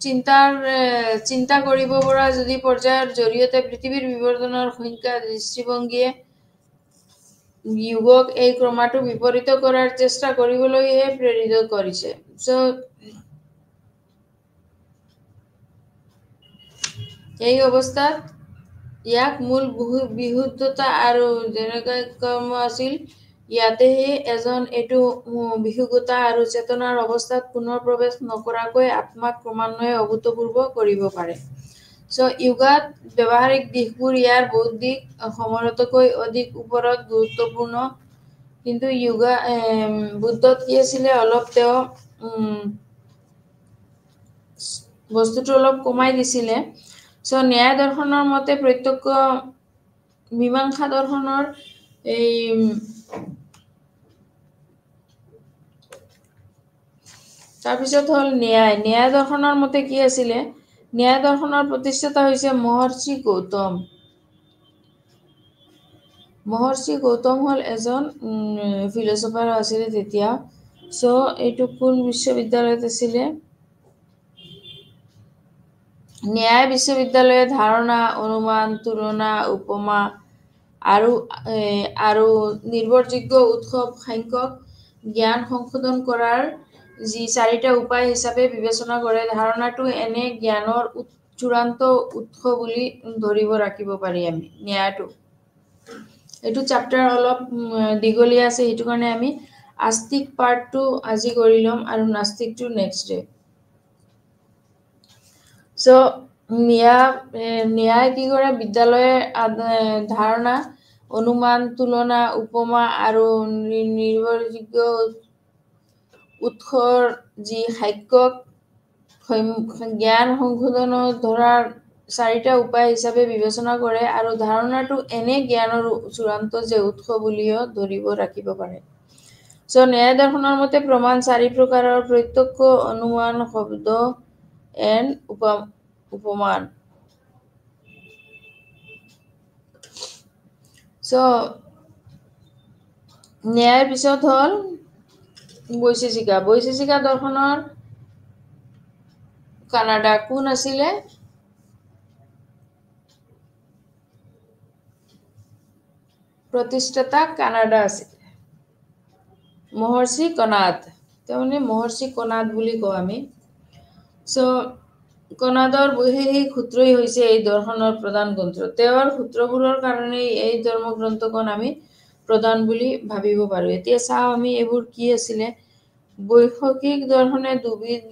চিন্তা কৰিব পৰা যদি পৰ্যায়ৰ জৰিয়তে পৃথিৱীৰ বিবৰ্তনৰ সংখ্যা দৃষ্টিভংগীয়ে যোগক এই ক্ৰমাটো বিপৰীত কৰাৰ চেষ্টা কৰিবলৈহে প্ৰেৰিত কৰিছে। এই অৱস্থাত ইয়াক মূল বিশুদ্ধতা আৰু যেনেকৈ কৰ্ম আছিল, ইয়াতেহে এজন এইটো বিশুদ্ধতা আৰু চেতনাৰ অৱস্থাত পুনৰ প্ৰৱেশ নকৰাকৈ আত্মাক ক্ৰমান্বয়ে অভূতপূৰ্ব কৰিব পাৰে। যোগাত ব্যৱহাৰিক দিশবোৰ ইয়াৰ বৌদ্ধিক সমৰতকৈ অধিক ওপৰত গুৰুত্বপূৰ্ণ, কিন্তু বুদ্ধত কি আছিলে অলপ তেওঁ বস্তুটো অলপ কমাই দিছিলে। ন্যায় দৰ্শনৰ মতে প্ৰত্যক্ষ মীমাংসা দৰ্শনৰ তাৰপিছত হ'ল ন্যায় দৰ্শনৰ মতে কি আছিলে, ন্যায় দৰ্শনৰ প্ৰতিষ্ঠাতা হৈছে মহৰ্ষি গৌতম। মহৰ্ষি গৌতম হ'ল এজন ফিলচফাৰ আছিলে তেতিয়া। এইটো কোন বিশ্ববিদ্যালয়ত আছিলে, ন্যায় বিশ্ববিদ্যালয়ে ধাৰণা, অনুমান, তুলনা, উপমা আৰু নিৰ্ভৰযোগ্য উৎস সংখ্যক জ্ঞান সংশোধন কৰাৰ যি 4টা উপায় হিচাপে বিবেচনা কৰে। ধাৰণাটো এনে জ্ঞানৰ চূড়ান্ত উৎস বুলি ৰাখিব পাৰি আমি ন্যায়টো। এইটো চেপ্টাৰ অলপ দীঘলীয়া আছে, সেইটো কাৰণে আমি আস্তিক পাৰ্টটো আজি কৰি ল'ম আৰু নাস্তিকটো নেক্সট ডে। ন্যায় কি কৰে, বিদ্যালয়ে ধাৰণা, অনুমান, তুলনা, উপমা আৰু নিৰ্ভৰযোগ্য উৎসৰ যি সাক্ষ্যক জ্ঞান সংশোধনৰ ধৰাৰ 4টা উপায় হিচাপে বিবেচনা কৰে আৰু ধাৰণাটো এনে জ্ঞানৰ চূড়ান্ত যে উৎস বুলিও ৰাখিব পাৰে। ন্যায় দৰ্শনৰ মতে প্ৰমাণ 4 প্ৰকাৰৰ: প্ৰত্যক্ষ, অনুমান, শব্দ এণ্ড উপমান। ন্যায়ৰ পিছত হ'ল বৈশেষিকা দৰ্শনৰ কানাডা কোন আছিলে? প্ৰতিষ্ঠাতা কানাডা আছিল মহৰ্ষি কণাদ। তাৰমানে মহৰ্ষি কণাদ বুলি কওঁ আমি। কণাদৰ বৈশেষিক সূত্ৰই হৈছে এই দৰ্শনৰ প্ৰধান গ্ৰন্থ। তেওঁৰ সূত্ৰবোৰৰ কাৰণেই এই ধৰ্মগ্ৰন্থখন আমি প্ৰধান বুলি ভাবিব পাৰোঁ। এতিয়া চাওঁ আমি এইবোৰ কি আছিলে। বৈশেষিক দৰ্শনে দুবিধ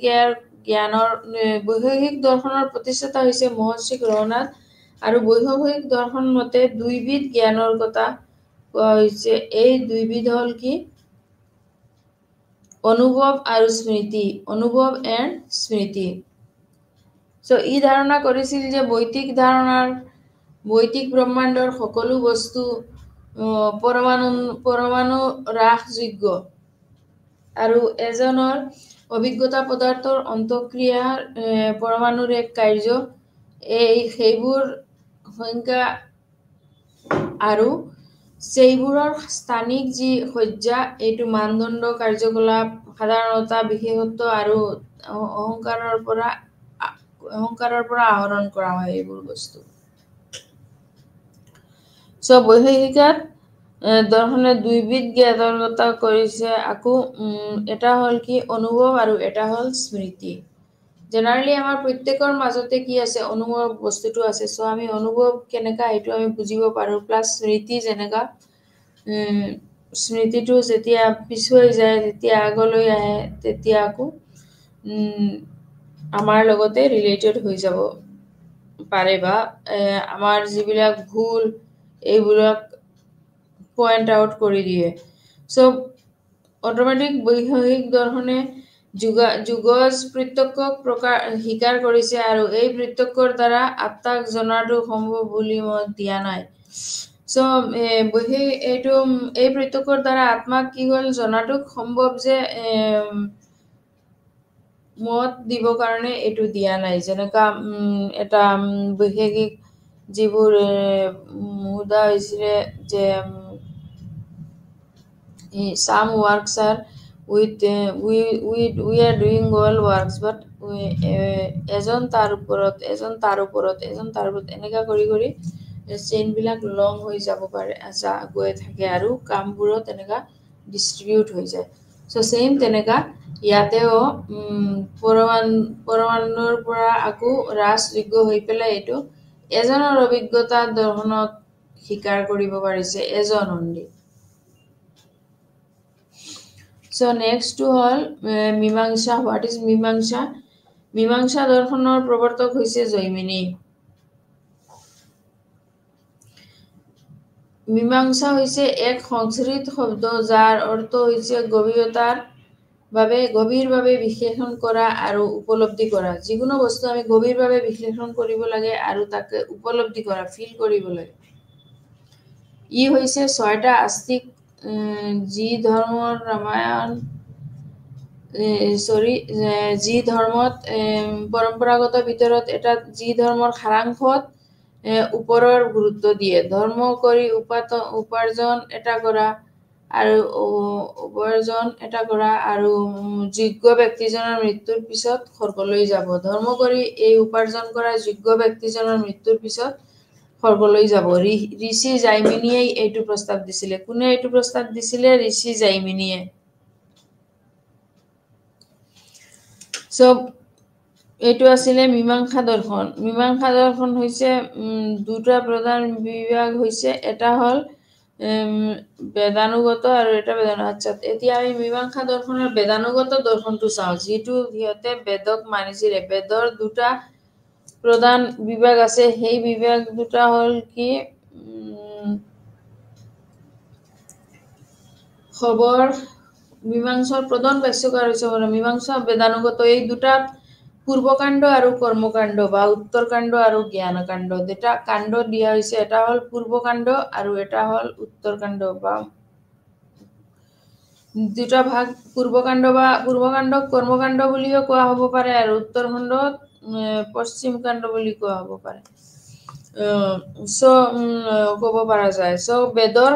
বৈশেষিক দৰ্শনৰ প্ৰতিষ্ঠাতা হৈছে মহৰ্ষি কণাদ আৰু বৈশেষিক দৰ্শন মতে 2বিধ জ্ঞানৰ কথা কোৱা হৈছে। এই 2বিধ হ'ল কি? অনুভৱ আৰু স্মৃতি। অনুভৱ এণ্ড স্মৃতি। ই ধাৰণা কৰিছিল যে বৈদিক ব্ৰহ্মাণ্ডৰ সকলো বস্তু পৰমাণু হ্ৰাসযোগ্য আৰু এজনৰ অভিজ্ঞতা পদাৰ্থৰ অন্তঃক্ৰিয়াৰ পৰমাণুৰ এক কাৰ্য। সেইবোৰ সংখ্যা আৰু সেইবোৰৰ স্থানিক যি সজ্জা, এইটো মানদণ্ড, কাৰ্যকলাপ, সাধাৰণতা, বিশেষত্ব আৰু অহংকাৰৰ পৰা আহৰণ কৰা হয় এইবোৰ বস্তু। বৈশেষিকাত দৰ্শনে দুইবিধ জ্ঞাতকতা কৰিছে আকৌ এটা হ'ল কি অনুভৱ আৰু এটা হ'ল স্মৃতি জেনাৰেলি আমাৰ প্ৰত্যেকৰ মাজতে কি আছে অনুভৱ বস্তুটো আছে সো আমি অনুভৱ কেনেকা এইটো আমি বুজিব পাৰো প্লাস স্মৃতি যেনেকা স্মৃতিটো যেতিয়া পিছুৱাই যায় তেতিয়া আগলৈ আহে তেতিয়া আকৌ আমাৰ লগতে ৰিলেটেড হৈ যাব পাৰে বা আমাৰ যিবিলাক ভুল এইবিলাক পয়েন্ট আউট কৰি দিয়ে সো অটোমেটিক বৈষয়িক দৰ্শনে যুগজ প্ৰত্যক্ষক প্ৰকাৰ স্বীকাৰ কৰিছে আৰু এই প্ৰত্যক্ষৰ দ্বাৰা আত্মাক জনাটো সম্ভৱ বুলি মই দিয়া নাই সো এইটো এই প্ৰত্যক্ষৰ দ্বাৰা আত্মাক কি হ'ল জনাটো সম্ভৱ যে মত দিব কাৰণে এইটো দিয়া নাই যেনেকা এটা বৈষয়িক যিবোৰ মুদা হৈছিলে যে some works are we are doing all works but এজন তাৰ ওপৰত এনেকা কৰি চেইন বিলাক লং হৈ যাব পাৰে গৈ থাকে আৰু কামবোৰত এনেকা ডিস্ট্ৰিবিউট হৈ যায় সো সেম তেনেকা ইয়াতেও পৰমাণুৰ পৰা আকৌ ৰাজযোগ্য হৈ পেলাই এইটো এজনৰ অভিজ্ঞতা দৰ্শনত স্বীকাৰ কৰিব পাৰিছে এজন only So next to all মীমাংসা what is মীমাংসা মীমাংসা দৰ্শনৰ প্ৰৱৰ্তক হৈছে জৈমিনী মীমাংসা হৈছে এক সংস্কৃত শব্দ যাৰ অৰ্থ হৈছে গভীৰভাৱে বিশ্লেষণ কৰা আৰু উপলব্ধি কৰা যিকোনো বস্তু আমি গভীৰভাৱে বিশ্লেষণ কৰিব লাগে আৰু তাকে উপলব্ধি কৰা ফিল কৰিব লাগে ই হৈছে ছয়টা আস্তিক যি ধৰ্মৰ ৰামায়ণ যি ধৰ্মত পৰম্পৰাগত ভিতৰত এটা যি ধৰ্মৰ সাৰাংশত ওপৰৰ গুৰুত্ব দিয়ে ধৰ্ম কৰি উপাৰ্জন এটা কৰা আৰু যোগ্য ব্যক্তিজনৰ মৃত্যুৰ পিছত স্বৰ্গলৈ যাব ধৰ্ম কৰি এই উপাৰ্জন কৰা যোগ্য ব্যক্তিজনৰ মৃত্যুৰ পিছত স্বৰ্গলৈ যাব ঋষি জাইমিনীয়ে এইটো প্ৰস্তাৱ দিছিলে কোনে এইটো প্ৰস্তাৱ দিছিলে ঋষি জাইমিনীয়ে সো এইটো আছিলে মীমাংসা দৰ্শন হৈছে দুটা প্ৰধান বিভাগ হৈছে এটা হ'ল বেদানুগত আৰু এটা আচ্ছা এতিয়া আমি মীমাংসা দৰ্শনৰ বেদানুগত দৰ্শনটো চাওঁ যিটো সিহঁতে বেদক মানিছিলে বেদৰ দুটা প্ৰধান বিভাগ আছে সেই বিভাগ দুটা হ'ল কি খবৰ মীমাংসাৰ প্ৰধান ভাষ্যকাৰ হৈছে মীমাংসা বেদানুগত এই দুটা পূৰ্বকাণ্ড আৰু কৰ্মকাণ্ড বা উত্তৰকাণ্ড আৰু জ্ঞানকাণ্ড দুটা কাণ্ড দিয়া হৈছে এটা হ'ল পূৰ্বকাণ্ড আৰু এটা হ'ল উত্তৰকাণ্ড বা দুটা ভাগ পূৰ্বকাণ্ডক কৰ্মকাণ্ড বুলিও কোৱা হ'ব পাৰে আৰু উত্তৰকাণ্ডক পশ্চিম কাণ্ড বুলি কোৱা হ'ব পাৰে ক'ব পৰা যায় সো বেদৰ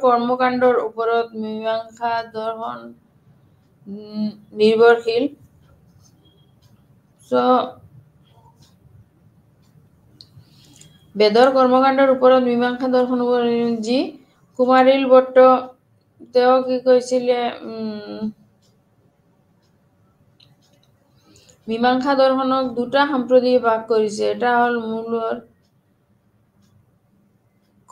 কৰ্মকাণ্ডৰ ওপৰত মীমাংসা দৰ্শন নিৰ্ভৰশীল সো বেদৰ কৰ্মকাণ্ডৰ ওপৰত মীমাংসা দৰ্শন যি কুমাৰিল ভট্ট তেওঁ কি কৈছিলে মীমাংসা দৰ্শনক দুটা সম্প্ৰদায়ে ভাগ কৰিছে এটা হ'ল মূলৰ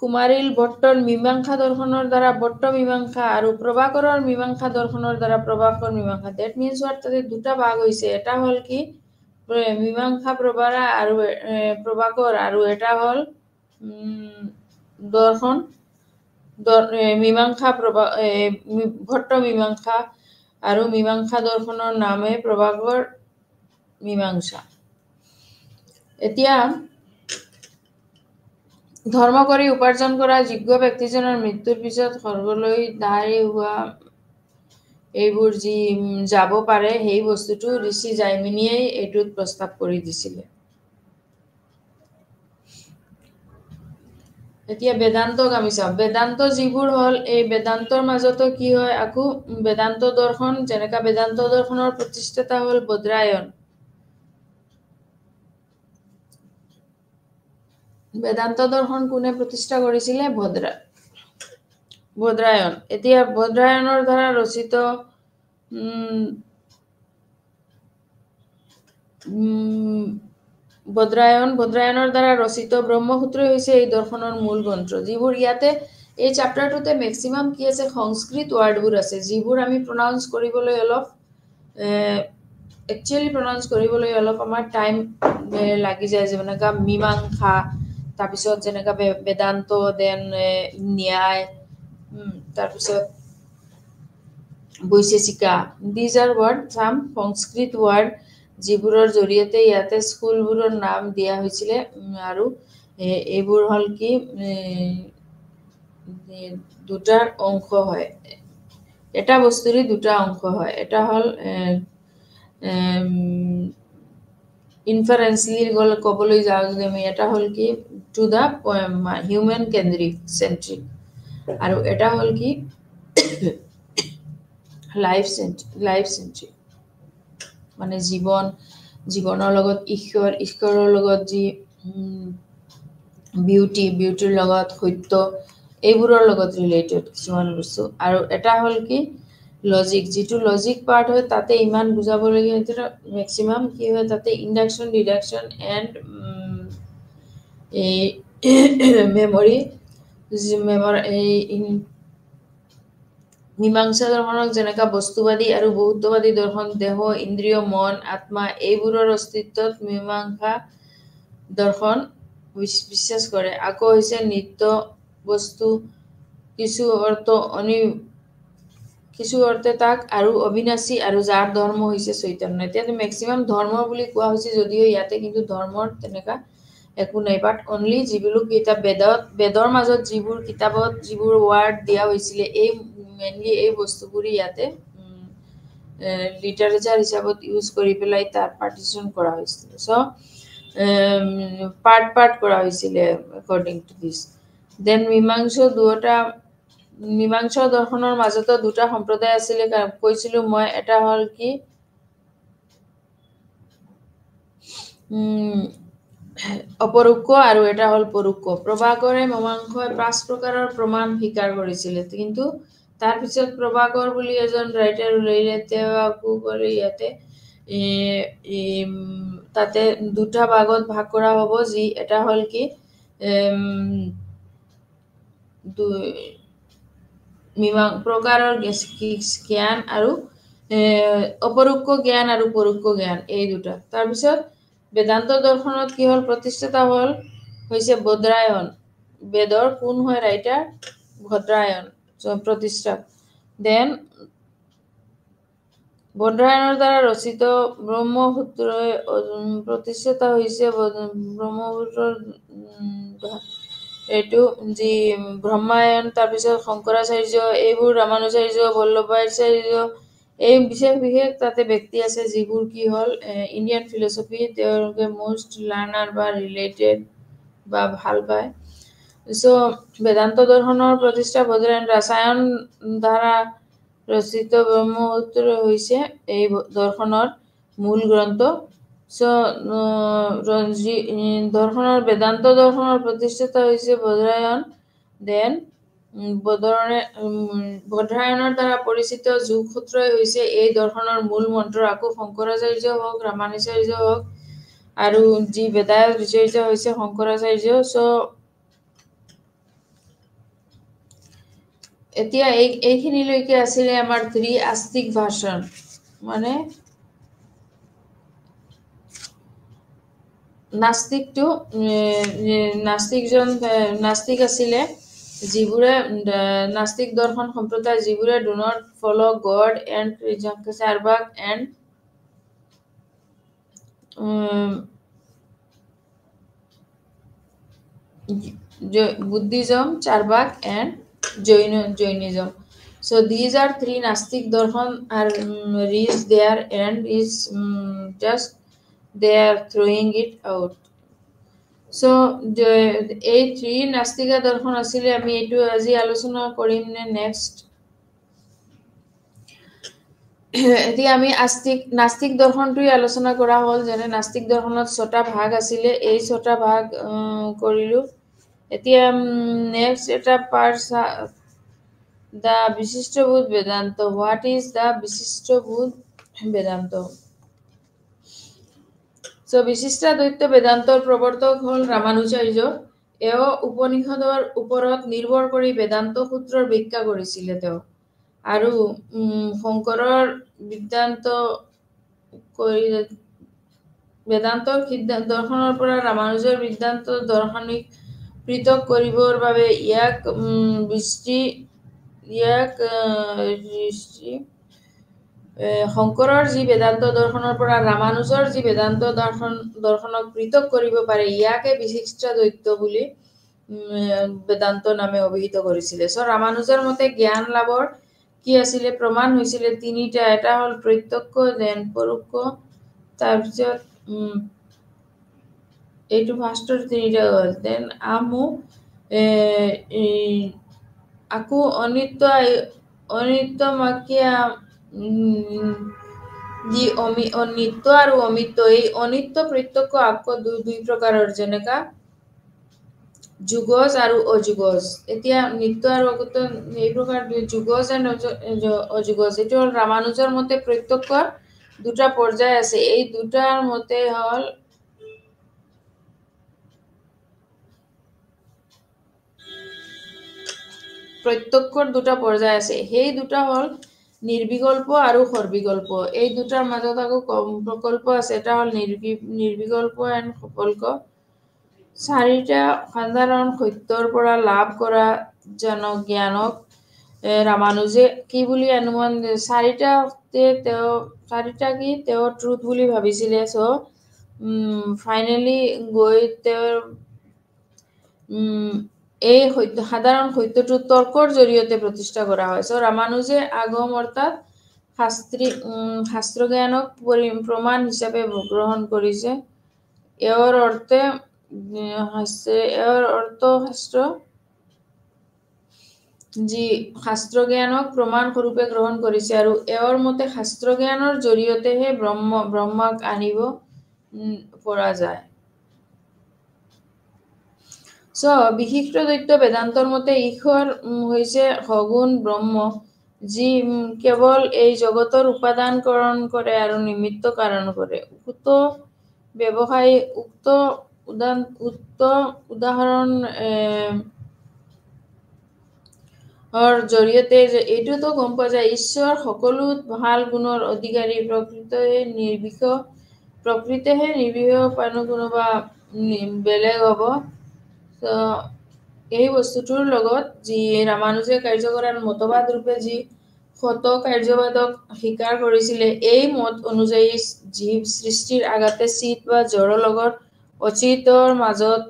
কুমাৰিল ভট্টৰ মীমাংসা দৰ্শনৰ দ্বাৰা ভট্ট মীমাংসা আৰু প্ৰভাকৰৰ মীমাংসা দৰ্শনৰ দ্বাৰা প্ৰভাকৰ মীমাংসা দ্যাট মিন্স তাতে দুটা ভাগ হৈছে এটা হ'ল কি মীমাংসা প্ৰভাকৰ আৰু এটা হ'ল দৰ্শন মীমাংসা ভট্ট মীমাংসা আৰু মীমাংসা দৰ্শনৰ নামে প্ৰভাকৰ মীমাংসা এতিয়া ধৰ্ম কৰি উপাৰ্জন কৰা যোগ্য ব্যক্তিজনৰ মৃত্যুৰ পিছত স্বৰ্গলৈ দায় হোৱা এইবোৰ যি যাব পাৰে সেই বস্তুটো ঋষি জাইমিনীয়ে এইটোত প্ৰস্তাৱ কৰি দিছিলে এতিয়া বেদান্তক আমি চাওঁ বেদান্ত যিবোৰ হ'ল এই বেদান্তৰ মাজতো কি হয় আকৌ বেদান্ত দৰ্শন যেনেকা বেদান্ত দৰ্শনৰ প্ৰতিষ্ঠাতা হ'ল বদ্ৰায়ন বেদান্ত দৰ্শন কোনে প্ৰতিষ্ঠা কৰিছিলে বদ্ৰায়ন এতিয়া বদ্ৰায়নৰ দ্বাৰা ৰচিত বদ্ৰায়নৰ দ্বাৰা ৰচিত ব্ৰহ্মসূত্ৰই হৈছে এই দৰ্শনৰ মূল গ্ৰন্থ যিবোৰ ইয়াতে এই চেপ্টাৰটোতে মেক্সিমাম কি আছে সংস্কৃত ৱৰ্ডবোৰ আছে যিবোৰ আমি প্ৰনাউন্স কৰিবলৈ অলপ একচুয়ালি প্ৰনাউন্স কৰিবলৈ অলপ আমাৰ টাইম লাগি যায় যেনেকা মীমাংসা তাৰপিছত যেনেকা বেদান্ত দেন ন্যায় তাৰপিছত Vaisheshika these are word some Sanskrit word যিবোৰৰ জৰিয়তে ইয়াতে স্কুলবোৰৰ নাম দিয়া হৈছিলে আৰু এইবোৰ হল কি দুটাৰ অংশ হয় এটা বস্তুৰে দুটা অংশ হয় এটা হল ইনফাৰেন্সলি ক'বলৈ যাওঁ যদি আমি এটা হল কি টু দা হিউমেন চেন্ট্ৰিক আৰু এটা হল কি লাইফ চেন্ট্ৰিক মানে জীৱনৰ লগত ঈশ্বৰৰ লগত যি বিউটিৰ লগত সত্য এইবোৰৰ লগত ৰিলেটেড কিছুমান বস্তু আৰু এটা হল কি লজিক যিটো লজিক পাৰ্ট হয় তাতে ইমান বুজাবলগীয়া মেক্সিমাম কি হয় তাতে ইন্ডাকশন ডিডাকশন এণ্ড এই মেমৰি মীমাংসা দৰ্শনক যেনেকা বস্তুবাদী আৰু বহুত্ববাদী দৰ্শন দেহ ইন্দ্ৰিয় মন আত্মা এইবোৰৰ অস্তিত্বত মীমাংসা দৰ্শন বিশ্বাস কৰে আকৌ হৈছে নিত্য বস্তু কিছু অৰ্থে তাক আৰু অবিনাশী আৰু যাৰ ধৰ্ম হৈছে চৈতন্য এতিয়া মেক্সিমাম ধৰ্ম বুলি কোৱা হৈছে যদিও ইয়াতে কিন্তু ধৰ্মৰ তেনেকা একো নাই বাট অনলি যিবোৰ কিতাপ বেদৰ মাজত যিবোৰ কিতাপত যিবোৰ ৱৰ্ড দিয়া হৈছিলে এই মেইনলি এই বস্তুবোৰে ইয়াতে লিটাৰেচাৰ হিচাপত ইউজ কৰি পেলাই তাৰ পাৰ্টিশন কৰা হৈছিলে সো পাৰ্ট কৰা হৈছিলে according to this then মীমাংসা দৰ্শনৰ মাজতো দুটা সম্প্ৰদায় আছিলে কৈছিলো মই এটা হল কি অপৰোক্ষ আৰু এটা হল পৰোক্ষ প্ৰভাকৰে মীমাংসাই 5 প্ৰকাৰৰ প্ৰমাণ স্বীকাৰ কৰিছিলে কিন্তু তাৰ পিছত প্ৰভাকৰ বুলি এজন ৰাইটাৰ উলাইলে তেওঁ আকৌ কৰি ইয়াতে তাতে দুটা ভাগত ভাগ কৰা হ'ব যি এটা হল কি প্ৰকাৰৰ জ্ঞান আৰু অপৰোক্ষ জ্ঞান আৰু পৰোক্ষ জ্ঞান এই দুটা তাৰ পিছত বেদান্ত দৰ্শনত কি হল প্ৰতিষ্ঠাতা হল হৈছে বদ্ৰায়ন বেদৰ কোন হয় ৰাইটাৰ বদ্ৰায়ন প্ৰতিষ্ঠা দেন বদ্ৰায়নৰ দ্বাৰা ৰচিত ব্ৰহ্মসূত্ৰই প্ৰতিষ্ঠাতা হৈছে ব্ৰহ্মসূত্ৰৰ এইটো যি ব্ৰহ্মায়ন তাৰপিছত শংকৰাচাৰ্য এইবোৰ ৰামানুজাচাৰ্য বল্লভাচাৰ্য এই বিশেষ তাতে ব্যক্তি আছে যিবোৰ কি হল ইণ্ডিয়ান ফিলচফি তেওঁলোকে মোষ্ট লাৰ্নাৰ বা ৰিলেটেড বা ভাল পায় সো বেদান্ত দৰ্শনৰ প্ৰতিষ্ঠা বদ্ৰায়ন ৰাসায়ন দ্বাৰা ৰচিত ব্ৰহ্মসূত্ৰ হৈছে এই দৰ্শনৰ মূল গ্ৰন্থ সো বেদান্ত দৰ্শনৰ প্ৰতিষ্ঠাতা হৈছে বদ্ৰায়ন দেন বদ্ৰায়নৰ দ্বাৰা পৰিচিত যোগসূত্ৰই হৈছে এই দৰ্শনৰ মূল মন্ত্ৰ আকৌ শংকৰাচাৰ্য হওক ৰামানুজাচাৰ্য হওক আৰু যি বেদায়ত ৰিচাৰ্য হৈছে শংকৰাচাৰ্য সো এতিয়া এইখিনিলৈকে আছিলে আমাৰ 3 আস্তিক ভাষণ মানে নাস্তিক আছিলে যিবোৰে নাস্তিক দৰ্শন সম্প্ৰদায় যিবোৰে do not follow God and চাৰবাক and Buddhism, Charvak and Jainism. So these are 3 Nastic Darshan are reached there and is just they are throwing it out. So এই 3 নাস্তিকা দৰ্শন আছিলে আমি এইটো আজি আলোচনা কৰিম নে নেক্সট এতিয়া আমি নাস্তিক দৰ্শনটোই আলোচনা কৰা হল যেনে নাস্তিক দৰ্শনত 6টা ভাগ আছিলে এই 6টা ভাগ কৰিলো এতিয়া নেক্সট এটা part the Vishishthabhut Vedanta. What is the Vishishthabhut Vedanta? So বিশিষ্টাদ্বৈত বেদান্তৰ প্ৰৱৰ্তক হ'ল ৰামানুজাচাৰ্য। এওঁ উপনিষদৰ ওপৰত নিৰ্ভৰ কৰি বেদান্ত সূত্ৰৰ ব্যাখ্যা কৰিছিলে তেওঁ। আৰু শংকৰৰ বেদান্তৰ দৰ্শনৰ পৰা ৰামানুজৰ বেদান্ত দৰ্শনিক পৃথক কৰিবৰ বাবে শংকৰৰ যি বেদান্ত দৰ্শনৰ পৰা ৰামানুজৰ যি বেদান্ত দৰ্শনক পৃথক কৰিব পাৰে ইয়াকে বিশিষ্টাদ্বৈত বুলি বেদান্ত নামে অভিহিত কৰিছিলে। চ' ৰামানুজৰ মতে জ্ঞান লাভৰ কি আছিলে প্ৰমাণ হৈছিলে তিনিটা। এটা হ'ল প্ৰত্যক্ষ, দেন পৰোক্ষ, তাৰপিছত এইটো ফাৰ্ষ্টৰ তিনিটা হ'ল। দেন আকৌ অনিত্য মাকিয়া যি অনিত্য আৰু অমিত্য, এই অনিত্য প্ৰত্যক্ষ আকৌ দুই প্ৰকাৰৰ, যেনেকা যুগজ আৰু অযুগজ। এতিয়া নিত্য আৰু অগত এই প্ৰকাৰ যুগজ এণ্ড অযুগজ। এইটো হ'ল ৰামানুজৰ মতে প্ৰত্যক্ষৰ দুটা পৰ্যায় আছে। এই দুটাৰ মতে হ'ল প্ৰত্যক্ষৰ দুটা পৰ্যায় আছে। সেই দুটা হ'ল নিৰ্বিকল্প আৰু সৰ্বিকল্প। এই দুটাৰ মাজত আকৌ প্ৰকল্প আছে। এটা হ'ল নিৰ্বিকল্প এণ্ড সকল্প। চাৰিটা সাধাৰণ সত্যৰ পৰা লাভ কৰা জ্ঞানক ৰামানুজে কি বুলি অনুমান চাৰিটা কি তেওঁ ট্ৰুথ বুলি ভাবিছিলে। চ' ফাইনেলি গৈ তেওঁৰ এই সাধাৰণ সত্যটো তৰ্কৰ জৰিয়তে প্ৰতিষ্ঠা কৰা হয়। চ' ৰামানুজে আগম অৰ্থাৎ শাস্ত্ৰ জ্ঞানক প্ৰমাণ হিচাপে গ্ৰহণ কৰিছে। এওঁৰ শাস্ত্ৰ যি শাস্ত্ৰ জ্ঞানক প্ৰমাণ স্বৰূপে গ্ৰহণ কৰিছে আৰু এওঁৰ মতে শাস্ত্ৰ জ্ঞানৰ জৰিয়তেহে ব্ৰহ্মাক আনিব পৰা যায়। চ' বিশিষ্টাদ্বৈত বেদান্তৰ মতে ঈশ্বৰ হৈছে সগুণ ব্ৰহ্ম, যি কেৱল এই জগতৰ উপাদানকৰণ কৰে আৰু নিমিত্ত কাৰণ কৰে। উক্ত উদাহৰণ জৰিয়তে এইটোতো গম পোৱা যায় ঈশ্বৰ সকলো ভাল গুণৰ অধিকাৰী। প্ৰকৃতিহে নিৰ্বিশেষ কোনোবা বেলেগ হ'ব। এই বস্তুটোৰ লগত যি ৰামানুজে কাৰ্য কৰাৰ মতবাদ ৰূপে যি সত কাৰ্যবাদক স্বীকাৰ কৰিছিলে, এই মত অনুযায়ী জীৱ সৃষ্টিৰ আগতে চিত বা জড়ৰ লগত অচিতৰ মাজত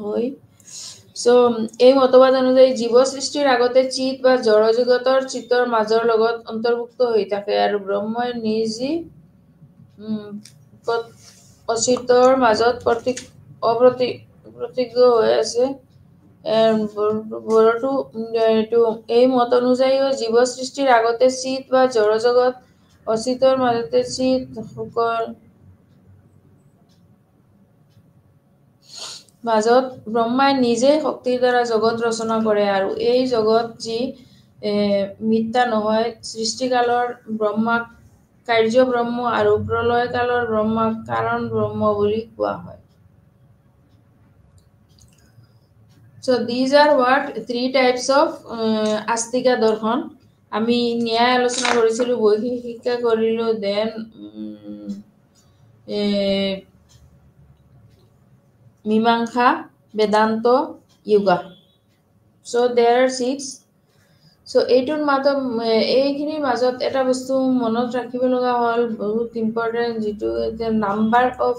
হয়। চ' এই মতবাদ অনুযায়ী জীৱ সৃষ্টিৰ আগতে চিত বা জড় জগতৰ চিতৰ মাজৰ লগত অন্তৰ্ভুক্ত হৈ থাকে আৰু ব্ৰহ্মই নিজে অচিতৰ মাজত অপ্ৰতিজ্ঞ হৈ আছে। এই মত অনুযায়ী জীৱ সৃষ্টিৰ আগতে চিত বা জড় জগত অচিতৰ মাজতে চিত মাজত ব্ৰহ্মাই নিজে শক্তিৰ দ্বাৰা জগত ৰচনা কৰে আৰু এই জগত যি মিথ্যা নহয়। সৃষ্টিকালৰ ব্ৰহ্মাক কাৰ্য ব্ৰহ্ম আৰু প্ৰলয় কালৰ ব্ৰহ্মাক কাৰণ ব্ৰহ্ম বুলি কোৱা হয়। So these are what 3 types of আস্তিকা দৰ্শন। আমি ন্যায় আলোচনা কৰিছিলো, বৈশিক শিক্ষা কৰিলো, দেন মীমাংসা, Vedanta, yoga. So there are 6. So এইটোৰ এইখিনিৰ মাজত এটা বস্তু মনত ৰাখিব লগা হ'ল বহুত ইম্পৰ্টেণ্ট, যিটো নাম্বাৰ অফ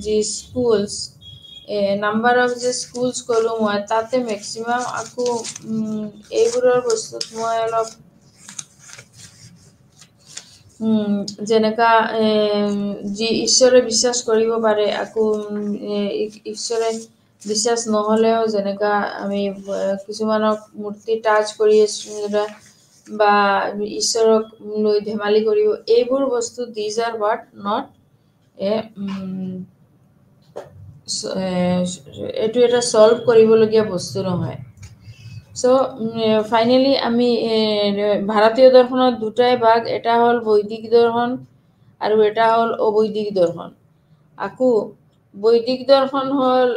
যি স্কুলছ ক'লো মই, তাতে মেক্সিমাম আকৌ এইবোৰৰ বস্তুত মই অলপ যেনেকা যি ঈশ্বৰে বিশ্বাস কৰিব পাৰে, আকৌ ঈশ্বৰে বিশ্বাস নহ'লেও যেনেকা আমি কিছুমানক মূৰ্তি টাচ কৰি আছো বা ঈশ্বৰক লৈ ধেমালি কৰিব, এইবোৰ বস্তু these are what not a এইটো এটা সলভ কৰিবলগীয়া বস্তু নহয়। চ' ফাইনেলি আমি ভাৰতীয় দৰ্শনত দুটাই ভাগ, এটা হ'ল বৈদিক দৰ্শন আৰু এটা হ'ল অবৈদিক দৰ্শন। আকৌ বৈদিক দৰ্শন হ'ল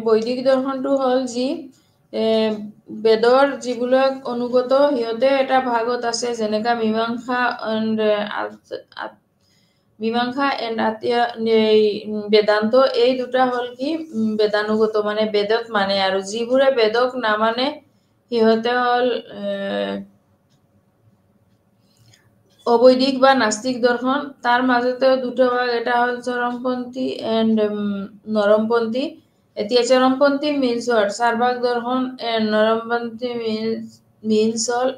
বৈদিক দৰ্শনটো হ'ল যি বেদৰ যিবিলাক অনুগত সিহঁতে এটা ভাগত আছে, যেনেকা মীমাংসা এণ্ড বেদান্ত, এই দুটা হ'ল কি বেদানুগত, মানে বেদক মানে, আৰু যিবোৰে বেদক নামানে সিহঁতে হ'ল অবৈদিক বা নাস্তিক দৰ্শন। তাৰ মাজতেও দুটা ভাগ, এটা হ'ল চৰমপন্থী এণ্ড নৰমপন্থী। এতিয়া চৰমপন্থী মিনছ হ'ল চাৰ্বাক দৰ্শন এণ্ড নৰমপন্থী মিনছ হ'ল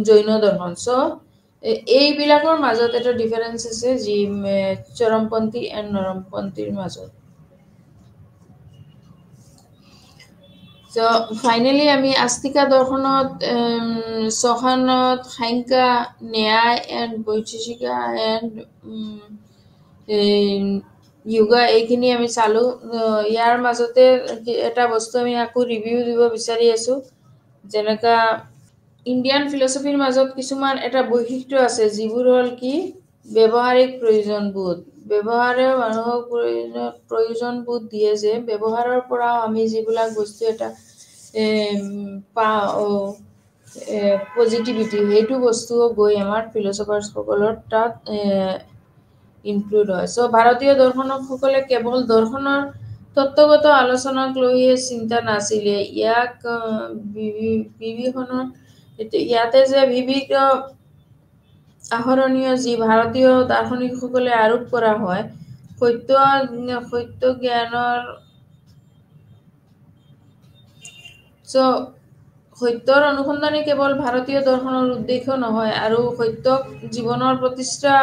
জৈন দৰ্শন। চ' এইবিলাকৰ মাজত এটা ডিফাৰেঞ্চ আছে, যি চৰমপন্থী এণ্ড নৰমপন্থীৰ মাজত। চ' ফাইনেলি আমি আস্তিকা দৰ্শনত চখানত সাংখ্য, ন্যায় এণ্ড বৈশেষিকা এণ্ড যোগা, এইখিনি আমি চালোঁ। ইয়াৰ মাজতে এটা বস্তু আমি আকৌ ৰিভিউ দিব বিচাৰি আছোঁ, যেনেকা ইণ্ডিয়ান ফিলচফিৰ মাজত কিছুমান এটা বৈশিষ্ট্য আছে, যিবোৰ হ'ল কি ব্যৱহাৰিক প্ৰয়োজনবোধ। ব্যৱহাৰে মানুহক প্ৰয়োজনবোধ দিয়ে, যে ব্যৱহাৰৰ পৰাও আমি যিবিলাক বস্তু এটা পজিটিভিটি, সেইটো বস্তু গৈ আমাৰ ফিলচফাৰসকলৰ তাত ইনক্লুড হয়। চ' ভাৰতীয় দৰ্শনকসকলে কেৱল দৰ্শনৰ তত্ত্বগত আলোচনাক লৈয়ে চিন্তা নাছিলে, ইয়াক ইয়াতে যে বিবিধ আহৰণীয় যি ভাৰতীয় দাৰ্শনিকসকলে আৰোপ কৰা হয়, সত্য জ্ঞানৰ সত্যৰ অনুসন্ধানে কেৱল ভাৰতীয় দৰ্শনৰ উদ্দেশ্য নহয়, আৰু সত্যক জীৱনৰ প্ৰতিষ্ঠা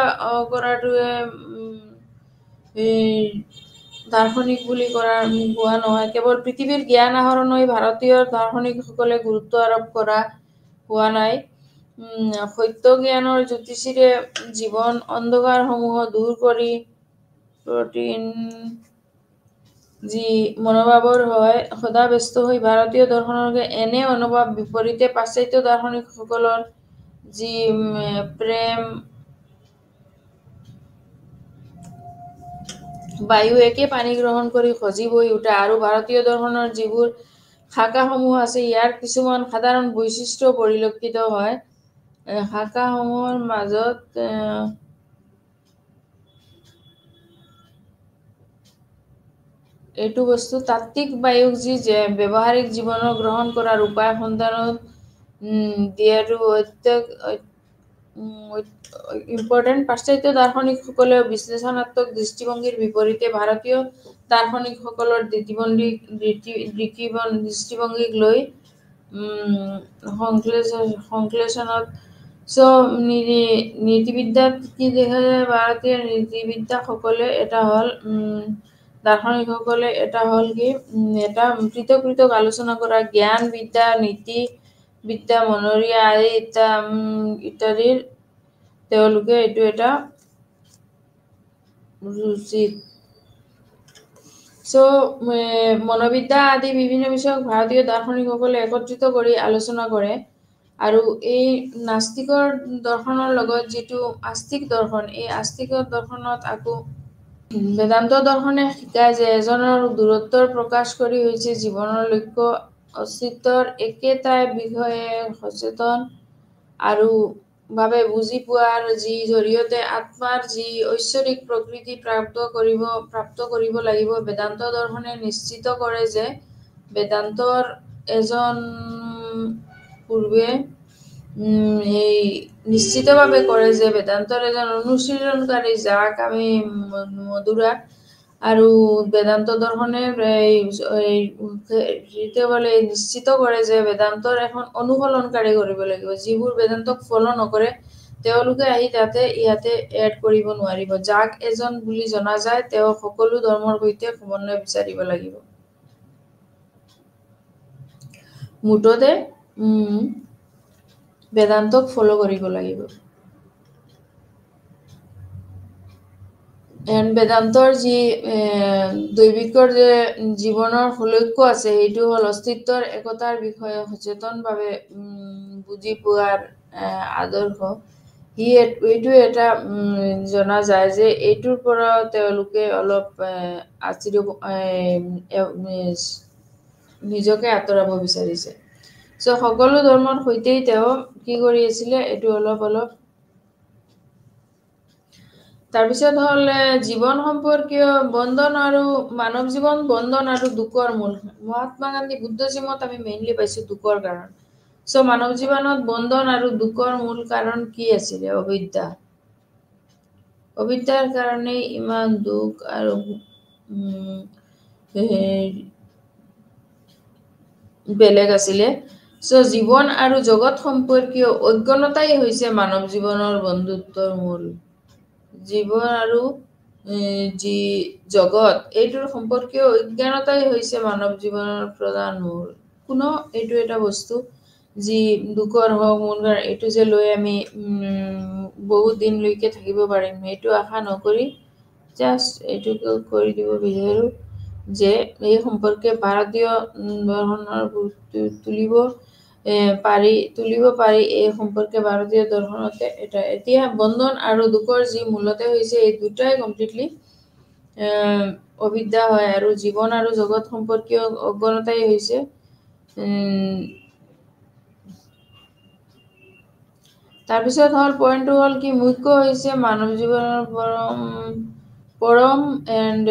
কৰাটোৱে দাৰ্শনিক বুলি কোৱা নহয়। কেৱল পৃথিৱীৰ জ্ঞান আহৰণই ভাৰতীয় দাৰ্শনিকসকলে গুৰুত্ব আৰোপ কৰা হোৱা নাই। সত্য জ্ঞানৰ জ্যোতিষীৰে জীৱন অন্ধকাৰসমূহ দূৰ কৰি যি মনোভাৱৰ হয় সদা ব্যস্ত হৈ ভাৰতীয় দৰ্শনকে এনে অনুভৱ বিপৰীতে পাশ্চাত্য দাৰ্শনিকসকলৰ যি প্ৰেম বায়ু একে পানী গ্ৰহণ কৰি সজীৱ হৈ উঠা, আৰু ভাৰতীয় দৰ্শনৰ যিবোৰ শাখাসমূহ আছে, ইয়াৰ কিছুমান সাধাৰণ বৈশিষ্ট্য পৰিলক্ষিত হয়। শাখাসমূহৰ মাজত এইটো বস্তু তাত্ত্বিক বায়ুক যি ব্যৱহাৰিক জীৱনৰ গ্ৰহণ কৰাৰ উপায় সন্ধানত দিয়াটো ইম্পৰ্টেণ্ট। পাশ্চাত্য দাৰ্শনিকসকলেও বিশ্লেষণাত্মক দৃষ্টিভংগীৰ বিপৰীতে ভাৰতীয় দাৰ্শনিকসকলৰ দৃষ্টিভংগীক লৈ সংশ্লেষণত নীতিবিদ্যাত কি দেখা যায়, ভাৰতীয় নীতিবিদ্যাসকলে এটা হ'ল দাৰ্শনিকসকলে এটা হ'ল কি এটা পৃথক পৃথক আলোচনা কৰা জ্ঞান বিদ্যা, নীতি বিদ্যা, মনৰীয়া আদি ইত্যাদিৰ তেওঁলোকে এইটো এটা ৰুচিত। মনোবিদ্যা আদি বিভিন্ন বিষয়ক ভাৰতীয় দাৰ্শনিকসকলে একত্ৰিত কৰি আলোচনা কৰে, আৰু এই নাস্তিকৰ দৰ্শনৰ লগত যিটো আস্তিক দৰ্শন, এই আস্তিক দৰ্শনত আকৌ বেদান্ত দৰ্শনে শিকায় যে এজনৰ দূৰত্বৰ প্ৰকাশ কৰি হৈছে জীৱনৰ লক্ষ্য অস্তিত্বৰ একেটাই বিষয়ে সচেতন আৰু ভাৱে বুজি পোৱাৰ যি জৰিয়তে আত্মাৰ যি ঐশ্বৰিক প্ৰকৃতি প্ৰাপ্ত কৰিব লাগিব। বেদান্ত দৰ্শনে নিশ্চিত কৰে যে বেদান্তৰ এজন নিশ্চিতভাৱে কৰে যে বেদান্তৰ এজন অনুশীলনকাৰী, যাক আমি মধুৰা, আৰু বেদান্ত দৰ্শনে নিশ্চিত কৰে যে বেদান্তৰ এখন অনুসৰণকাৰী কৰিব লাগিব। যিবোৰ বেদান্তক ফল' নকৰে তেওঁলোকে আহি ইয়াতে এড কৰিব নোৱাৰিব। যাক এজন বুলি জনা যায়, তেওঁ সকলো ধৰ্মৰ সৈতে সমন্বয় বিচাৰিব লাগিব। মুঠতে বেদান্তক ফল' কৰিব লাগিব। বেদান্তৰ যি দৈবিকৰ যে জীৱনৰ লক্ষ্য আছে সেইটো হ'ল অস্তিত্বৰ একতাৰ বিষয়ে সচেতনভাৱে বুজি পোৱাৰ আদৰ্শ। এইটো এটা জনা যায় যে এইটোৰ পৰা তেওঁলোকে অলপ নিজকে আঁতৰাব বিচাৰিছে। চ' সকলো ধৰ্মৰ সৈতেই তেওঁ কি কৰি আছিলে এইটো অলপ তাৰপিছত হ'ল জীৱন সম্পৰ্কীয় বন্ধন আৰু মানৱ জীৱন বন্ধন আৰু দুখৰ মূল। মহাত্মা গান্ধী বুদ্ধিজমত আমি মেইনলি পাইছো দুখৰ কাৰণ। চ' মানৱ জীৱনত বন্ধন আৰু দুখৰ মূল কাৰণ কি আছিলে? অবিদ্যা। অবিদ্যাৰ কাৰণেই ইমান দুখ আৰু বেলেগ আছিলে। চ' জীৱন আৰু জগত সম্পৰ্কীয় অজ্ঞানতাই হৈছে মানৱ জীৱনৰ বন্ধুত্বৰ মূল। জীৱন আৰু যি জগত এইটোৰ সম্পৰ্কীয় অজ্ঞানতাই হৈছে মানৱ জীৱনৰ প্ৰধান মূল। এইটো এটা বস্তু যি দুখৰ হওক মূল এইটো যে লৈ আমি বহুত দিনলৈকে থাকিব পাৰিম সেইটো আশা নকৰি জাষ্ট এইটোকে কৰি দিব বিচাৰো যে এই সম্পৰ্কে ভাৰতীয় দৰ্শনৰ তুলিব পাৰি এই সম্পৰ্কে ভাৰতীয় দৰ্শনতে এতিয়া বন্ধন আৰু দুখৰ যি মূলতে হৈছে এই দুটাই কমপ্লিটলি অবিদ্যা হয় আৰু জীৱন আৰু জগত সম্পৰ্কীয় অজ্ঞানতাই হৈছে তাৰপিছত হ'ল পইণ্টটো হ'ল কি মুখ্য হৈছে মানৱ জীৱনৰ পৰম and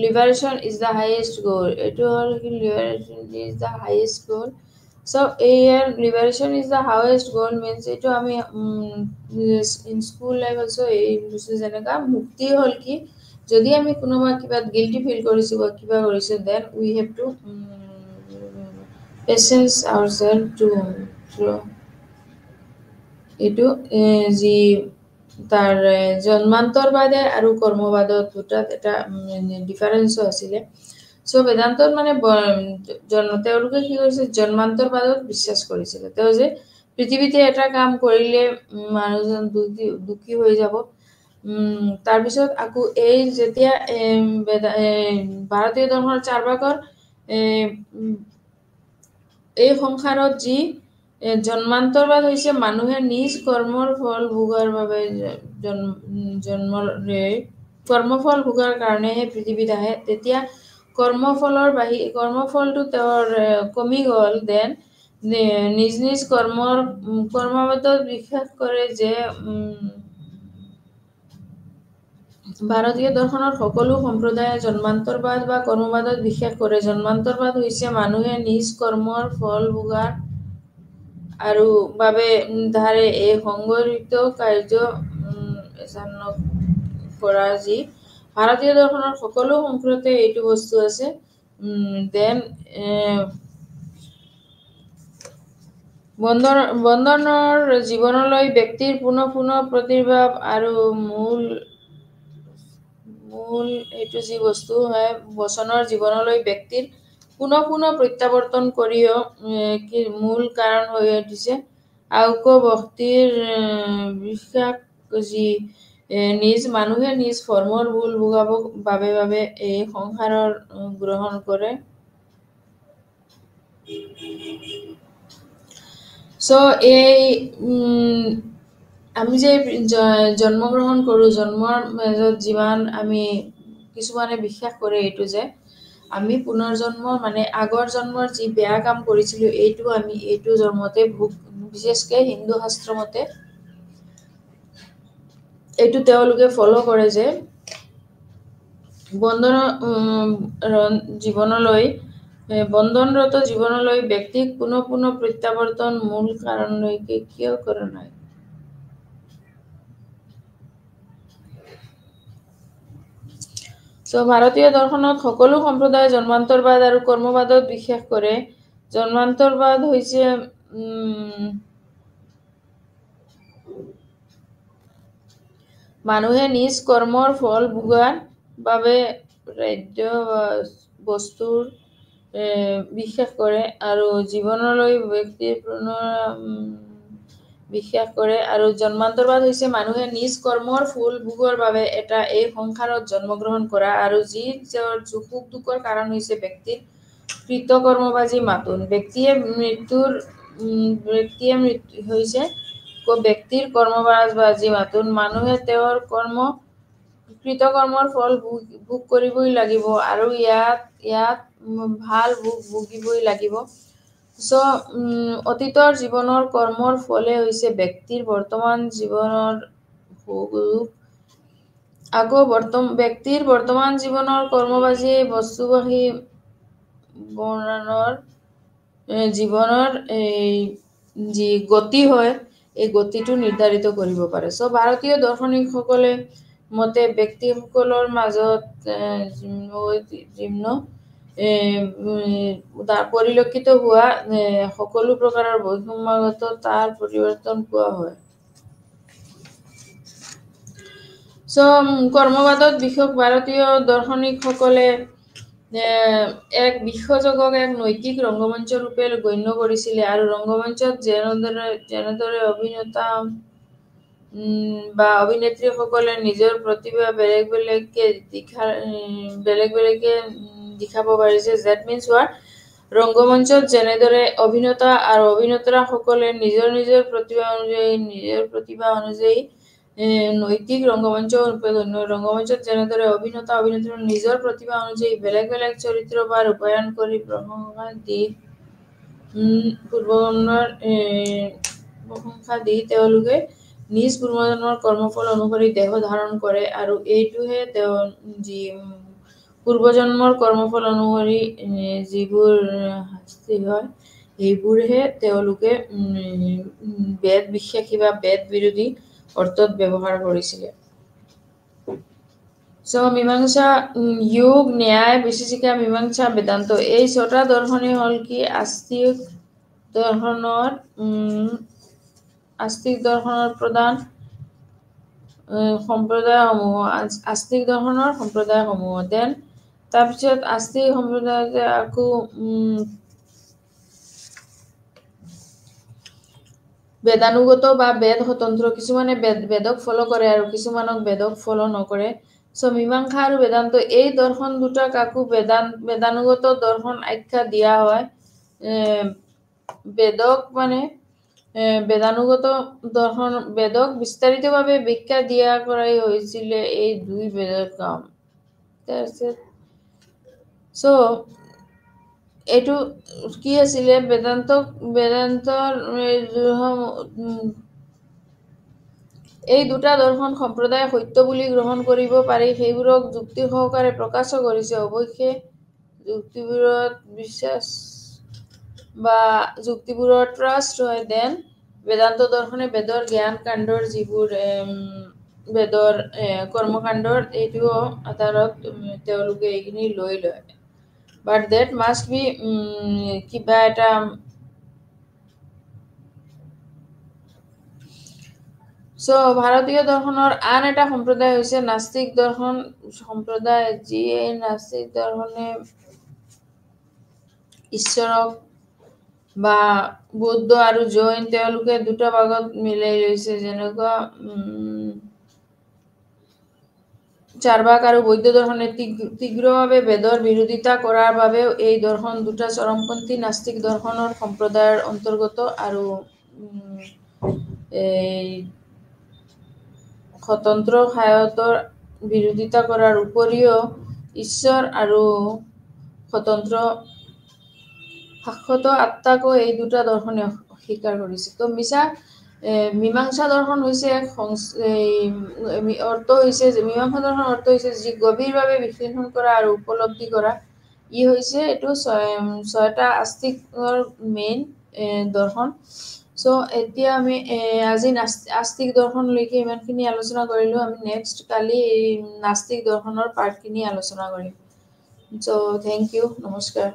liberation is the highest গ'ল। এইটো হ'ল কি লিবাৰেশ্যন ইজ দ্য হাইয়েষ্ট গ'ল। চ' লিবাৰেশ্যন ইজ দ্য হাইয়েষ্ট গ'ল মিনছ এইটো আমি ইন স্কুল লাইফত এই বস্তু যেনেকা মুক্তি হ'ল কি যদি আমি কোনোবা কিবা গিল্টি ফিল কৰিছো বা কিবা কৰিছো দেন উই হেভ টু পেচেঞ্চ আৱাৰছেল্ফ টু এইটো যি তাৰ জন্মান্তৰবাদে আৰু কৰ্মবাদত দুটাত এটা ডিফাৰেঞ্চো আছিলে। চ' বেদান্তত মানে তেওঁলোকে কি কৰিছে জন্মান্তৰবাদত বিশ্বাস কৰিছিলে। তেওঁ যে পৃথিৱীতে এটা কাম কৰিলে মানুহজন দুখী হৈ যাব। তাৰপিছত আকৌ এই যেতিয়া ভাৰতীয় দৰ্শনৰ চাৰ্বাকৰ এই সংসাৰত যি জন্মান্তৰবাদ হৈছে মানুহে নিজ কৰ্মৰ ফল ভোগৰ বাবে কৰ্মফল ভোগৰ কাৰণেহে পৃথিৱীত আহে। তেতিয়া কৰ্মফলটো তেওঁৰ কমি গ'ল দেন নিজ কৰ্মবত বিশ্বাস কৰে যে ভাৰতীয় দৰ্শনত সকলো সম্প্ৰদায়ে জন্মান্তৰবাদ বা কৰ্মবাদত বিশ্বাস কৰে। জন্মান্তৰবাদ হৈছে মানুহে নিজ কৰ্মৰ ফল ভোগাৰ আৰু বাবে ধাৰে এই সংগঠিত কাৰ্য কৰা যি ভাৰতীয় দৰ্শনৰ সকলো সম্প্ৰদায়তে এইটো বস্তু আছে। দেন বন্ধনৰ জীৱনলৈ ব্যক্তিৰ পুনঃ প্ৰতিভাৱ আৰু মূল এইটো যি বস্তু হয় বচনৰ জীৱনলৈ ব্যক্তিৰ পুনঃ প্ৰত্যাৱৰ্তন কৰিও মূল কাৰণ হৈ উঠিছে। ভক্তিৰ বিশ্বাস যি মানুহে নিজ কৰ্মৰ ভুল ভোগাব বাবে এই সংসাৰৰ গ্ৰহণ কৰে। চ' আমি যে জন্মগ্ৰহণ কৰোঁ জন্মৰ মাজত যিমান আমি কিছুমানে বিশ্বাস কৰে এইটো যে আমি পুনৰ্জন্ম মানে আগৰ জন্মৰ যি বেয়া কাম কৰিছিলো এইটো জন্মতে বিশেষকে হিন্দু শাস্ত্ৰ মতে এইটো তেওঁলোকে ফ'ল' কৰে যে বন্ধনৰত জীৱনলৈ ব্যক্তিক পুনঃ প্ৰত্যাৱৰ্তন মূল কাৰণলৈকে কিয় কৰা নাই। চ' ভাৰতীয় দৰ্শনত সকলো সম্প্ৰদায়ে জন্মান্তৰবাদ আৰু কৰ্মবাদত বিশ্বাস কৰে। জন্মান্তৰবাদ হৈছে মানুহে নিজ কৰ্মৰ ফল ভোগাৰ বাবে বস্তুৰ বিশ্বাস কৰে আৰু জীৱনলৈ ব্যক্তিৰ বিশ্বাস কৰে আৰু জন্মান্তৰবাদ হৈছে মানুহে নিজ কৰ্মৰ ফুল ভোগৰ বাবে এটা এই সংসাৰত জন্মগ্ৰহণ কৰা আৰু যি সুখ দুখৰ কাৰণ হৈছে ব্যক্তিৰ কৃতকৰ্মবাজি মাতুন ব্যক্তিয়ে হৈছে ব্যক্তিৰ কৰ্মবাজি মাতুন মানুহে তেওঁৰ কৃতকৰ্মৰ ফল ভোগ কৰিবই লাগিব আৰু ইয়াত ভাল ভোগ ভুগিবই লাগিব অতীতৰ জীৱনৰ কৰ্মৰ ফলে হৈছে ব্যক্তিৰ বৰ্তমান জীৱনৰ ব্যক্তিৰ বৰ্তমান জীৱনৰ কৰ্মবাজি বস্তুবাহী জীৱনৰ যি গতি হয় এই গতিটো নিৰ্ধাৰিত কৰিব পাৰে ভাৰতীয় দাৰ্শনিকসকলে মতে ব্যক্তিসকলৰ মাজত পৰিলক্ষিত হোৱা সকলো প্ৰকাৰৰ বৈষম্যগত তাৰ পৰিৱৰ্তন পোৱা হয় কৰ্মবাদত বিশেষ ভাৰতীয় দাৰ্শনিকসকলে এক বিশ্বজগক এক নৈতিক ৰংগমঞ্চ ৰূপে গণ্য কৰিছিলে আৰু ৰংগমঞ্চত যেনেদৰে অভিনেতা বা অভিনেত্ৰীসকলে নিজৰ প্ৰতিভা বেলেগ বেলেগকে দেখাব পাৰিছে that means what ৰংগমঞ্চত যেনেদৰে অভিনেতা আৰু অভিনেত্ৰীসকলে নিজৰ প্ৰতিভা অনুযায়ী নৈতিক ৰংগমঞ্চত যেনেদৰে অভিনেতা অভিনেত্ৰী নিজৰ প্ৰতিভা অনুযায়ী বেলেগ বেলেগ চৰিত্ৰ বা ৰূপায়ণ কৰি প্ৰশংসা দি তেওঁলোকে নিজ পূৰ্বজন্মৰ কৰ্মফল অনুসৰি দেহ ধাৰণ কৰে আৰু এইটোহে তেওঁৰ যি পূৰ্বজন্মৰ কৰ্মফল অনুসৰি যিবোৰ শাস্তি হয় এইবোৰহে তেওঁলোকে বেদ বিশ্বাসী বা বেদ বিৰোধী অৰ্থত ব্যৱহাৰ কৰিছিলে মীমাংসা যোগ ন্যায় বিচিচিকা মীমাংসা বেদান্ত এই ছটা দৰ্শনে হ'ল কি আস্তিক দৰ্শনৰ প্ৰধান সম্প্ৰদায়সমূহ আস্তিক দৰ্শনৰ সম্প্ৰদায়সমূহ দেন তাৰপিছত আস্তিক সম্প্ৰদায়তে আকৌ বেদানুগত বা বেদ স্বতন্ত্ৰ কিছুমানে বেদক ফলো কৰে আৰু কিছুমানক বেদক ফলো নকৰে মীমাংসা আৰু বেদান্ত এই দৰ্শন দুটাক আকৌ বেদানুগত দৰ্শন আখ্যা দিয়া হয় বেদানুগত দৰ্শন বেদক বিস্তাৰিতভাৱে ব্যাখ্যা দিয়া কৰাই হৈছিলে এই দুই বেদৰ কাম এইটো কি আছিলে বেদান্তৰ এই দুটা দৰ্শন সম্প্ৰদায় সত্য বুলি গ্ৰহণ কৰিব পাৰি সেইবোৰক যুক্তি সহকাৰে প্ৰকাশ কৰিছে অৱশ্যে যুক্তিবোৰত বিশ্বাস বা যুক্তিবোৰত ট্ৰাষ্ট হয় দেন বেদান্ত দৰ্শনে বেদৰ জ্ঞান কাণ্ডৰ যিবোৰ বেদৰ কৰ্মকাণ্ডৰ এইটো আধাৰত তেওঁলোকে এইখিনি লৈ লয় but that must be কিবা এটা ভাৰতীয় দৰ্শনৰ আন এটা সম্প্ৰদায় হৈছে নাস্তিক দৰ্শন সম্প্ৰদায় যিয়ে নাস্তিক দৰ্শনে ঈশ্বৰক বা বৌদ্ধ আৰু জৈন তেওঁলোকে দুটা ভাগত মিলাই লৈছে যেনেকুৱা চাৰ্বাক আৰু বৌদ্ধ দৰ্শনে তীব্ৰভাৱে বেদৰ বিৰোধিতা কৰাৰ বাবেও এই দৰ্শন দুটা চৰমপন্থী নাস্তিক দৰ্শনৰ সম্প্ৰদায়ৰ অন্তৰ্গত আৰু স্বতন্ত্ৰ সায়তৰ বিৰোধিতা কৰাৰ উপৰিও ঈশ্বৰ আৰু স্বতন্ত্ৰ শাশ্বত আত্মাকো এই দুটা দৰ্শনে স্বীকাৰ কৰিছে মীমাংসা দৰ্শন হৈছে মীমাংসা দৰ্শন অৰ্থ হৈছে যি গভীৰভাৱে বিশ্লেষণ কৰা আৰু উপলব্ধি কৰা ই হৈছে এইটো ছয়টা আস্তিকৰ মেইন দৰ্শন এতিয়া আমি আজি আস্তিক দৰ্শনলৈকে ইমানখিনি আলোচনা কৰিলো আমি নেক্সট কালি নাস্তিক দৰ্শনৰ পাৰ্টখিনি আলোচনা কৰিম থেংক ইউ নমস্কাৰ